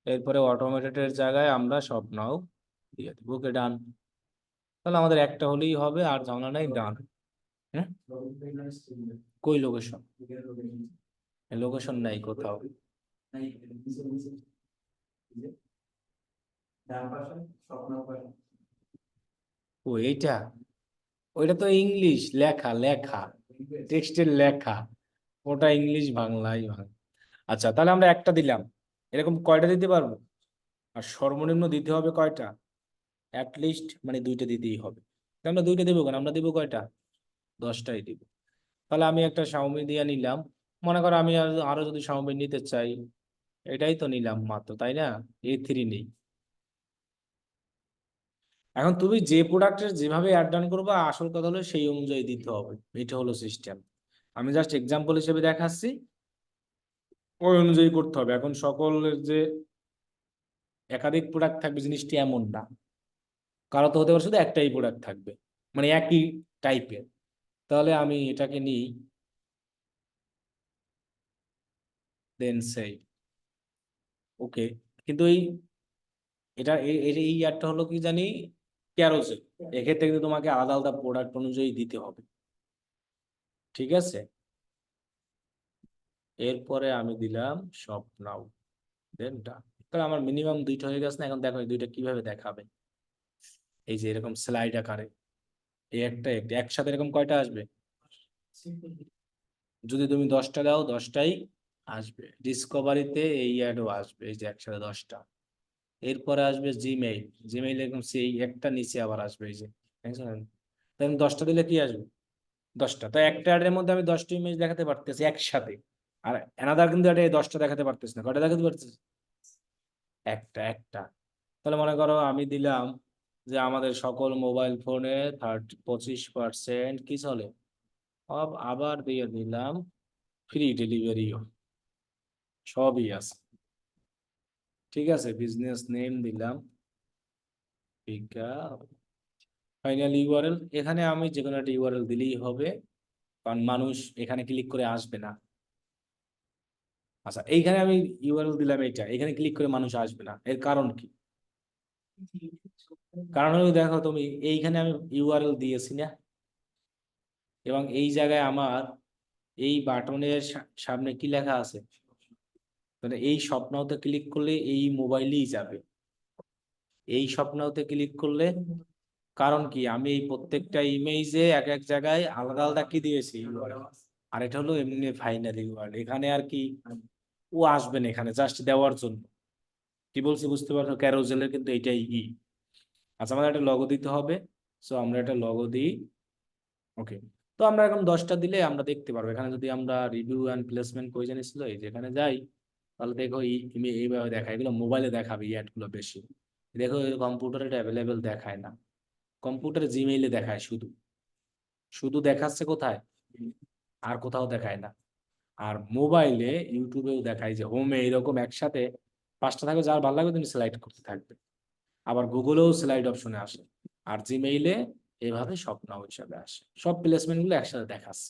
এরপরে অটোমেটেডের জায়গায় আমরা সব নাও দিয়ে দেবো, ওকে ডান। তাহলে আমাদের একটা হলেই হবে, আর ঝামেলা নাই, ডান। হ্যাঁ, কই লোকেশন? লোকেশন নাই কোথাও। ও এইটা, ওইটা তো ইংলিশ লেখা, লেখা টেক্সটের লেখা, ওটা ইংলিশ বাংলাই ভাঙ। আচ্ছা, তাহলে আমরা একটা দিলাম, এরকম কয়টা দিতে পারবো? আর সর্বনিম্ন দিতে হবে কয়টা? লিস্ট মানে 2টা দিতেই হবে। তা আমরা 2টা দেবো কেন, আমরা দিব কয়টা? 10টাই দিব। তাহলে আমি একটা শাওমি দিয়ে নিলাম, মনে করো আমি আরো যদি শাওমি নিতে চাই, এটাই তো নিলাম মাত্র, তাই না? A3 নেই। এখন তুমি যে প্রোডাক্টের যেভাবে অ্যাড ডান করবা, আসল কথা হলো সেই অনুযায়ী দিতে হবে, এটা হলো সিস্টেম। আমি জাস্ট এক্সাম্পল হিসেবে দেখাচ্ছি, ওই অনুযায়ী করতে হবে। এখন সকলের যে একাধিক প্রোডাক্ট থাকবে জিনিসটি এমন না, কারো তো হতে পারে শুধু একটাই প্রোডাক্ট থাকবে, মানে একই টাইপের। তাহলে আমি এটাকে নিই, দেন সেই ওকে, কিন্তু এই ইয়ারটা হলো কি জানি, ক্যারোসেল। এক্ষেত্রে কিন্তু তোমাকে আলাদা আলাদা প্রোডাক্ট অনুযায়ী দিতে হবে, ঠিক আছে। এরপরে আমি দিলাম শপ নাও, দেন ডান। তাহলে আমার মিনিমাম দুইটা হয়ে গেছে না? এখন দেখো এই দুইটা কিভাবে দেখাবে। এই যে এরকম স্লাইড আকারে, এই একটা একটা একসাথে এরকম কয়টা আসবে? যদি তুমি 10টা দাও 10টাই আসবে। ডিসকভারিতে এই অ্যাডও আসবে, এই যে একসাথে 10টা। এরপরে আসবে জিমেইল, জিমেইল এরকম সেই একটা নিচে আবার আসবে, এই যে দেখছেন? তাহলে 10টা দিলে কি আসবে? 10টা। তো একটা অ্যাডের মধ্যে আমি 10টা ইমেজ দেখাতে পারতেছি একসাথে। আর অ্যানাদার কিন্তু অ্যাডে 10টা দেখাতে পারতেছি না। কয়টা দেখাতে পারতেছি? একটা একটা। তাহলে মনে করো আমি দিলাম যে আমাদের সকল মোবাইল ফোনে 25% কি চলে, আবার দিয়ে দিলাম ফ্রি ডেলিভারিও, সবই আছে, ঠিক আছে। বিজনেস নেম দিলাম ফাইনাল ইউআরএল, এখানে আমি যে কোনো একটা ইউআরএল দিলেই হবে, কারণ মানুষ এখানে ক্লিক করে আসবে না। আচ্ছা, এইখানে আমি ইউআরএল দিলাম এইটা, এখানে ক্লিক করে মানুষ আসবে না, এর কারণ কি? কারণ হলো দেখো তুমি, এইখানে আমি ইউআরএল দিয়েছি না, এবং এই জায়গায় আমার এই বাটনের সামনে কি লেখা আছে, মানে এই স্বপ্নতে ক্লিক করলে এই মোবাইলেই যাবে, এই স্বপ্নতে ক্লিক করলে। কারণ কি, আমি এই প্রত্যেকটা ইমেজে এক এক জায়গায় আলাদা আলাদা কি দিয়েছি URL। আর এটা হলো এমনি ফাইনাল ইউআরএল, এখানে আর কি ও আসবে না, এখানে জাস্ট দেওয়ার জন্য। কি বলছি বুঝতে পারছো? ক্যারোজেলের কিন্তু এটাই আচ্ছা, আমাদের একটা লগো দিতে হবে। সো আমরা একটা লগো দিই। ওকে, তো আমরা এখন 10টা দিলে আমরা দেখতে পারবো। এখানে যদি আমরা রিভিউ অ্যান্ড প্লেসমেন্ট কই জানিস এই যেখানে যাই, তাহলে দেখো এইভাবে দেখায়। এগুলো মোবাইলে দেখাবে এই অ্যাডগুলো বেশি। দেখো কম্পিউটারে এটা অ্যাভেলেবেল দেখায় না, কম্পিউটারে জিমেইলে দেখায় শুধু। শুধু দেখাচ্ছে কোথায়? আর কোথাও দেখায় না। আর মোবাইলে ইউটিউবেও দেখায়, যে হোমে এরকম একসাথে 5টা থাকবে, যার ভালো লাগবে তুমি সিলেক্ট করতে থাকবে। আবার গুগলেও স্লাইড অপশনে আসে। আর জিমেইলে এভাবে স্বপ্ন হিসাবে আসে, সব প্লেসমেন্ট গুলো একসাথে দেখাচ্ছে।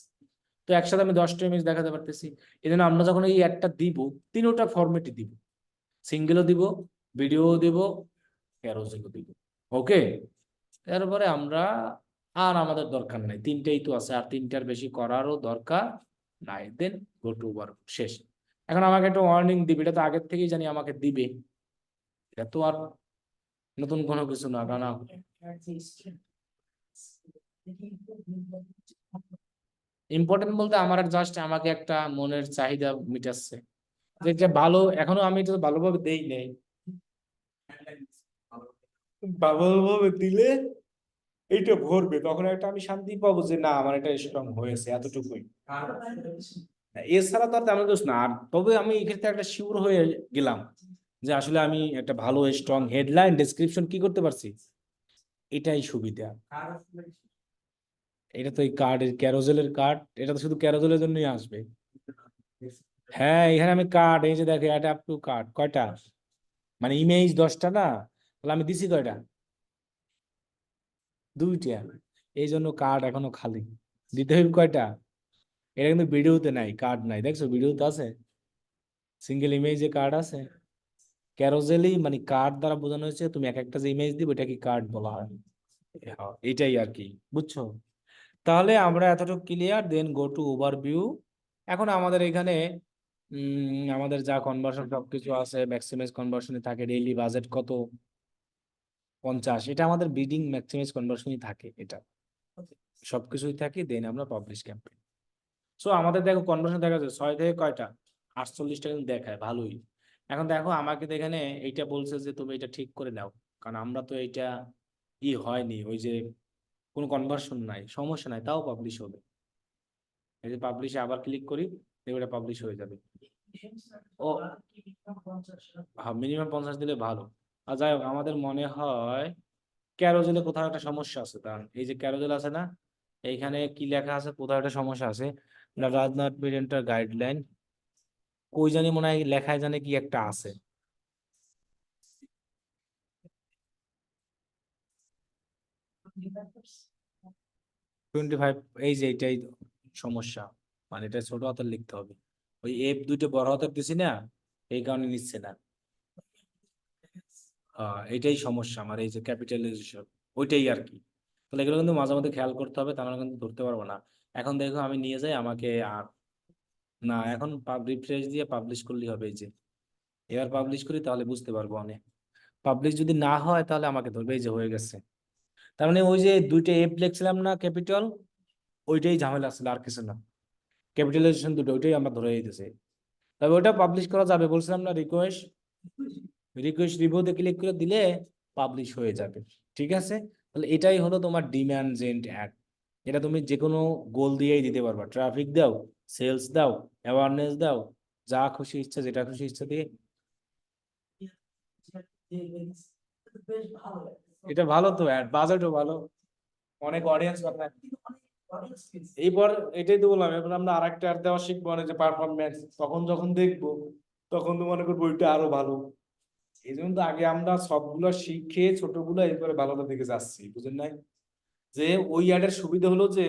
তো একসাথে আমি 10টা ইমেজ দেখাতে পারতেছি। এই জন্য আমরা যখন এই একটা দিব, তিনোটা ফরম্যাটে দিব, সিঙ্গেলও দিব, ভিডিও দিব, ক্যারোসেলও দিব। ওকে, এরপরে আমরা, আর আমাদের দরকার নাই, তিনটেই তো আছে, আর তিনটার বেশি করারও দরকার নাই। দেন গো টু ওয়ার্ক, শেষ। এখন আমাকে একটা ওয়ার্নিং দিবে, এটা তো আগের থেকেই জানি আমাকে দিবে, এটা তো আর নতুন কোনো কিছু না, কারণ ইম্পর্টেন্ট বলতে আমার জাস্ট আমাকে একটা মনের চাহিদা মিটাচ্ছে, যে এটা ভালো। এখনো আমি এটা ভালোভাবে দেই নাই, ভালোভাবে দিলে এইটা ভরবে, তখন একটা আমি শান্তি পাবো যে না আমার এটা স্ট্রং হয়েছে, এতটুকুই। এছাড়া তো আর তেমন কিছু না। আর তবে আমি এক্ষেত্রে একটা শিওর হয়ে গেলাম যে আসলে আমি একটা ভালো স্ট্রং হেডলাইন ডেসক্রিপশন কি করতে পারছি, এটাই সুবিধা। এটা তো এই কার্ডের, ক্যারোজেলের কার্ড, এটা তো শুধু ক্যারোজেলের জন্যই আসবে। হ্যাঁ, এখানে আমি কার্ড, এই যে দেখো এটা আপ টু কার্ড কয়টা, মানে ইমেজ 10টা না, তাহলে আমি দিছি কয়টা? 2টা। এই জন্য কার্ড এখনো খালি, দিতে হইব কয়টা? এটা কিন্তু ভিডিওতে নাই, কার্ড নাই, দেখছো ভিডিওতে আছে সিঙ্গেল ইমেজে কার্ড আছে। ক্যারোজেলই মানে কার্ড দ্বারা বোঝানো হয়েছে, তুমি এক একটা যে ইমেজ দিবে এটা কি কার্ড বলা হয়। হ্যাঁ, এটাই আর কি, বুঝছো? তাহলে আমরা এতটুকু clear. Then go to overview. এখন আমাদের এখানে আমাদের যা কনভার্সন সবকিছু আছে, ম্যাক্সিমাইজ কনভার্সনে থাকে, ডেইলি বাজেট কত, 50, এটা আমাদের বিডিং ম্যাক্সিমাইজ কনভার্সনই থাকে, এটা সবকিছুই থাকে। দেন আমরা পাবলিশ ক্যাম্পেইন। সো আমাদের দেখো কনভার্সন দেখা যাচ্ছে 6 থেকে কয়টা, 48টা কিন্তু দেখায়, ভালোই। এখন দেখো আমাকে তো এখানে এইটা বলছে যে তুমি এটা ঠিক করে নাও, কারণ আমরা তো এইটা হয়নি, ওই যে কোনো কনভার্সন নাই, সমস্যা নাই, তাও পাবলিশ হবে। এই যে পাবলিশে আবার ক্লিক করি, দেখো এটা পাবলিশ হয়ে যাবে। ও হ্যাঁ, মিনিমাম 50 দিলে ভালো। আর যাই হোক, আমাদের মনে হয় ক্যারোজেলে কোথাও একটা সমস্যা আছে, কারণ এই যে ক্যারোজেল আছে না, এইখানে কি লেখা আছে, কোথাও একটা সমস্যা আছে। রাজনাথ প্রেজেন্টার গাইডলাইন, কই জানি মনে হয় লেখায় জানে কি একটা আছে। 25, এই যে এইটাই সমস্যা, মানে এটা ছোট হাতের লিখতে হবে। ওই দুইটা বড় হাতের দিছি না, এই কারণে নিচ্ছে না। এটাই সমস্যা আমার, এই যে ক্যাপিটালাইজেশন, ওইটাই আর কি। তাহলে এগুলো কিন্তু মাঝে মধ্যে খেয়াল করতে হবে, তাহলে কিন্তু ধরতে পারবো না। এখন দেখো আমি নিয়ে যাই, আমাকে আর না, এখন রিফ্রেশ দিয়ে পাবলিশ করলেই হবে। এই যে এবার পাবলিশ করি, তাহলে বুঝতে পারবো অনেক। পাবলিশ যদি না হয় তাহলে আমাকে ধরবে, এই যে হয়ে গেছে। তার মানে ওই যে দুইটা এফ লিখছিলাম না ক্যাপিটাল, ওইটাই ঝামেলা ছিল, আর কিছু না। ক্যাপিটালাইজেশন দুটো, ওইটাই আমরা ধরে দিতেছি। তবে ওটা পাবলিশ করা যাবে বলছিলাম না, রিকোয়েস্ট রিকোয়েস্ট রিভিউতে ক্লিক করে দিলে পাবলিশ হয়ে যাবে। ঠিক আছে, তাহলে এটাই হলো তোমার ডিম্যান্ড জেন্ট অ্যাড। এটা তুমি যে কোনো গোল দিয়েই দিতে পারবা, ট্রাফিক দাও, সেলস দাও, অ্যাওয়ারনেস দাও, যা খুশি ইচ্ছা, যেটা খুশি ইচ্ছা দিয়ে। এটা ভালো তো, অ্যাড বাজেটও ভালো, অনেক অডিয়েন্স পাবে। এইবার এটাই তো বললাম, এবার আমরা আরেকটা অ্যাড দেওয়া শিখবো, মানে যে পারফরমেন্স, তখন যখন দেখবো তখন তো মনে করবো ওইটা আরো ভালো। এই জন্য তো আগে আমরা সবগুলো শিখে ছোটগুলো এরপরে ভালোটা দিকে যাচ্ছি, বুঝেন নাই? যে ওই অ্যাডের সুবিধা হলো যে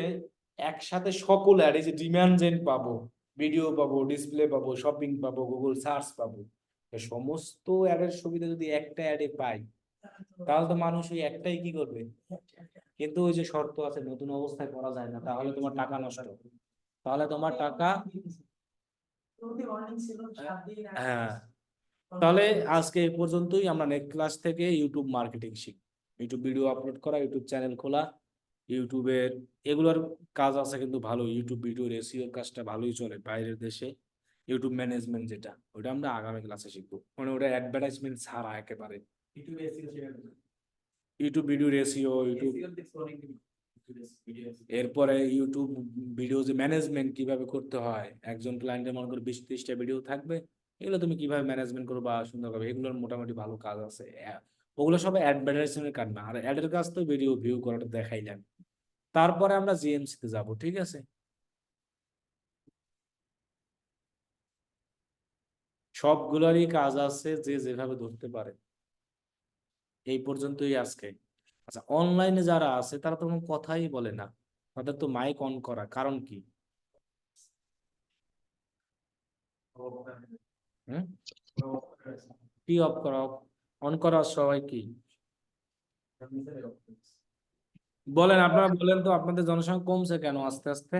একসাথে সকল অ্যাড, এই যে ডিমান্ড জেন পাবো, ভিডিও পাবো, ডিসপ্লে পাবো, শপিং পাবো, গুগল সার্চ পাবো, এই সমস্ত অ্যাডের সুবিধা যদি একটা অ্যাডে পাই, তাহলে তো মানুষ ওই একটাই কি করবে। কিন্তু ওই যে শর্ত আছে, নতুন অবস্থায় করা যায় না, তাহলে তোমার টাকা নষ্ট, তাহলে তোমার টাকা। হ্যাঁ, তাহলে আজকে এই পর্যন্তই। আমরা নেক্সট ক্লাস থেকে ইউটিউব মার্কেটিং শিখব, ইউটিউব ভিডিও আপলোড করা, ইউটিউব চ্যানেল খোলা, ইউটিউবের এগুলোর কাজ আছে কিন্তু ভালো। ইউটিউব ভিডিওর এসইও কাজটা ভালোই চলে বাইরের দেশে। ইউটিউব ম্যানেজমেন্ট যেটা, ওটা আমরা আগামী ক্লাসে শিখবো, মানে ওটা অ্যাডভার্টাইজমেন্ট ছাড়া একেবারে। ইউটিউব ভিডিওর এসইও, ইউটিউব, এরপরে ইউটিউব ভিডিও যে ম্যানেজমেন্ট কিভাবে করতে হয়, একজন ক্লায়েন্টের মনে করো 20-30টা ভিডিও থাকবে, এগুলো তুমি কিভাবে ম্যানেজমেন্ট করবা সুন্দরভাবে, এগুলোর মোটামুটি ভালো কাজ আছে। ওগুলো সব অ্যাডভার্টাইজমেন্টের কাজ না, আর অ্যাডের কাজ তো ভিডিও ভিউ করাটা দেখাইলাম। তারপরে আমরা জিএমসি তে যাব, ঠিক আছে। সবগুলোরই কাজ আছে, যে যেভাবে ধরতে পারে। এই পর্যন্তই আজকে। আচ্ছা, অনলাইনে যারা আছে তারা তো কোনো কথাই বলে না, তাদের তো মাইক অন করা, কারণ কি? হুম, কি অফ করা, অন করা সবাই কি বলেন? আপনারা বলেন তো, আপনাদের জনসংখ্যা কমছে কেন আস্তে আস্তে?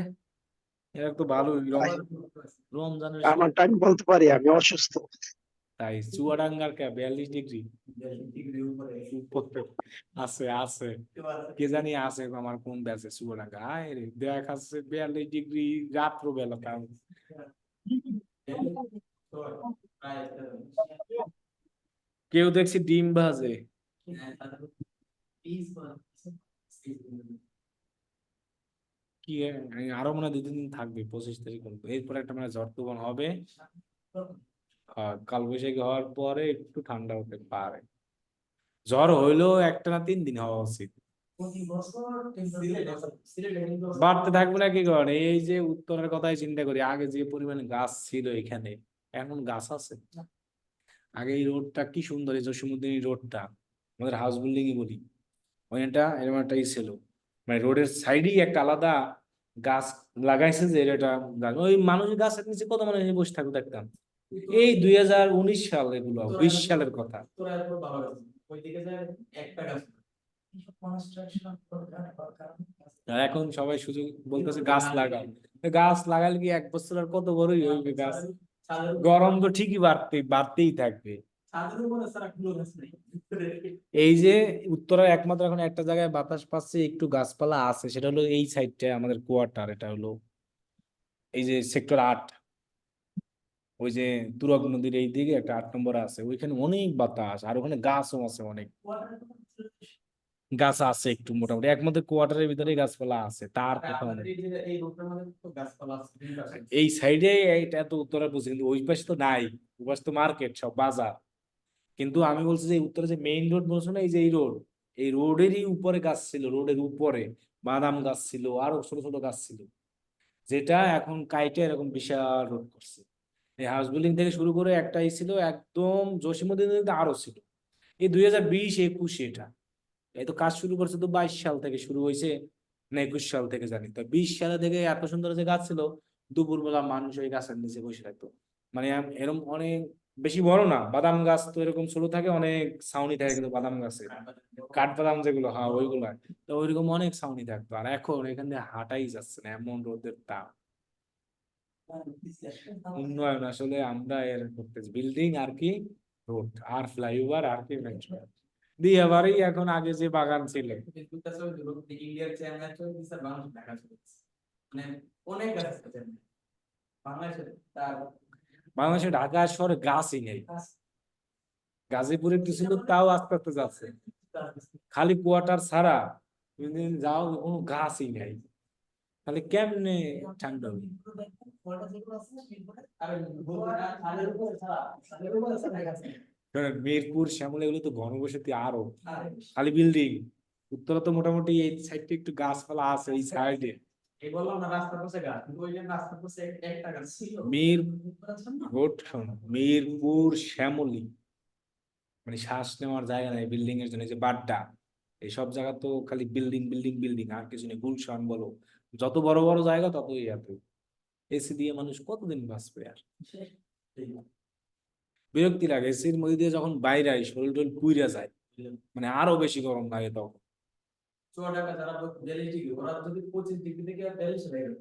এরা তো ভালোই রমজানের সময়। আমারটা আমি বলতে পারি, আমি অসুস্থ। তাই চুয়াডাঙ্গার কে 42 ডিগ্রি আছে আছে, কে জানি আছে আমার কোন ব্যাচে চুয়াডাঙ্গা, আয় রে দেখাচ্ছে 42 ডিগ্রি রাত্র বেলা তাও। কেউ দেখছি ডিম ভাজে। কি আরো মনে হয় 2-3 দিন থাকবে, 25 তারিখ পর্যন্ত। এরপর একটা মানে ঝড় তুফান হবে। কালবৈশাখী হওয়ার পরে একটু ঠান্ডা হতে পারে। ঝড় হইলেও একটা না 3 দিন হওয়া উচিত। বাড়তে থাকবে না কি কারণ, এই যে উত্তরের কথাই চিন্তা করি, আগে যে পরিমাণে গাছ ছিল এখানে, এখন গাছ আছে? আগে এই রোডটা কি সুন্দর, এই জসীমউদ্দিন রোডটা, আমাদের হাউস বিল্ডিং বলি, ওইটা এরকম একটা ই ছিল, মানে রোডের সাইডেই একটা আলাদা গাছ লাগাইছে, যে এটা ওই মানুষ গাছের নিচে কত মানুষ বসে থাকবে দেখতাম। এই 2019 সাল, এগুলো 20 সালের কথা। আর এখন সবাই সুযোগ বলতেছে গাছ লাগাও, গাছ লাগালে কি 1 বছর আর কত বড়ই হইবে গাছ? গরম তো ঠিকই বাড়তেই থাকবে। এই যে উত্তরের একমাত্র এখন একটা জায়গায় বাতাস পাচ্ছে, একটু গাছপালা আছে, সেটা হলো এই সাইডটা আমাদের কোয়ার্টার, এটা হলো এই যে সেক্টর 8, ওই যে তুরাগ নদীর এই দিকে একটা 8 নম্বর আছে, ওইখানে অনেক বাতাস, আর ওখানে গাছও আছে অনেক। গাছ আছে একটু মোটামুটি, একমাত্র কোয়ার্টারের ভিতরে গাছপালা আছে, তার কথা অনেক। এই সাইডে এইটা তো উত্তরা বুঝি, কিন্তু ওই পাশে তো নাই, ওই পাশে তো মার্কেট সব বাজার। কিন্তু আমি বলছি যে উত্তরে যে মেইন রোড বলছো না, এই যে এই রোড, এই রোডেরই উপরে গাছ ছিল, রোডের উপরে বাদাম গাছ ছিল, আরো ছোট ছোট গাছ ছিল, যেটা এখন কাইটে এরকম বিশাল রোড করছে। এই হাউস বিল্ডিং থেকে শুরু করে একটাই ছিল একদম জসীমউদ্দিন আরো ছিল। এই 2020-21 এটা, এই তো কাজ শুরু করছে তো 22 সাল থেকে শুরু হয়েছে, না 21 সাল থেকে জানি তো, 20 সালে থেকে এত সুন্দর যে গাছ ছিল, দুপুরবেলা মানুষ ওই গাছের নিচে বসে থাকতো। মানে এরকম অনেক বেশি বড় না, বাদাম গাছ তো এরকম ছোট থাকে, অনেক ছাউনি থাকে কিন্তু বাদাম গাছে, কাঠবাদাম যেগুলো, হ্যাঁ ওইগুলা। তো ওইরকম অনেক ছাউনি থাকতো, আর এখন এখান দিয়ে হাঁটাই যাচ্ছে না, এমন রোদের তাপ। উন্নয়ন আসলে আমরা এর করতেছি, বিল্ডিং আর কি, রোড আর ফ্লাইওভার আর কি মেট্রো দিয়ে এবারই, এখন আগে যে বাগান ছিল। ইন্ডিয়ার চেয়ারম্যান স্যার বাংলাদেশ ঢাকা চলছে, মানে অনেক গাছ আছে বাংলাদেশে। তার বাংলাদেশে ঢাকা শহরে গাছই নেই, গাজীপুরে কিছু লোক তাও আস্তে আস্তে যাচ্ছে, খালি কোয়ার্টার ছাড়া তুমি যদি যাও কোনো গাছই নেই, তাহলে কেমনে ঠান্ডা হবে? কারণ মিরপুর, শ্যামল এগুলো তো ঘনবসতি আরো, খালি বিল্ডিং। উত্তরা তো মোটামুটি এই সাইডটা একটু গাছপালা আছে, এই সাইডে। এই বললাম না রাস্তার পাশে গাছ, কিন্তু ওই যে রাস্তার পাশে একটা গাছ ছিল। মির রোড শোনো, মিরপুর, শ্যামলী, মানে শ্বাস নেওয়ার জায়গা নাই বিল্ডিং এর জন্য, এই যে বাড্ডা, এইসব জায়গা তো খালি বিল্ডিং বিল্ডিং বিল্ডিং, আর কিছু নেই। গুলশান বলো, যত বড় বড় জায়গা ততই এত, এসি দিয়ে মানুষ কতদিন বাঁচবে আর? বিরক্তি লাগে এসির মধ্যে দিয়ে যখন বাইরে আই, শরীর টরীর পুইরা যায়, মানে আরো বেশি গরম লাগে তখন। চুয়াডাঙ্গা যারা দিল্লি, ওরা যদি 25 ডিগ্রি থেকে 43 হয়ে গেল।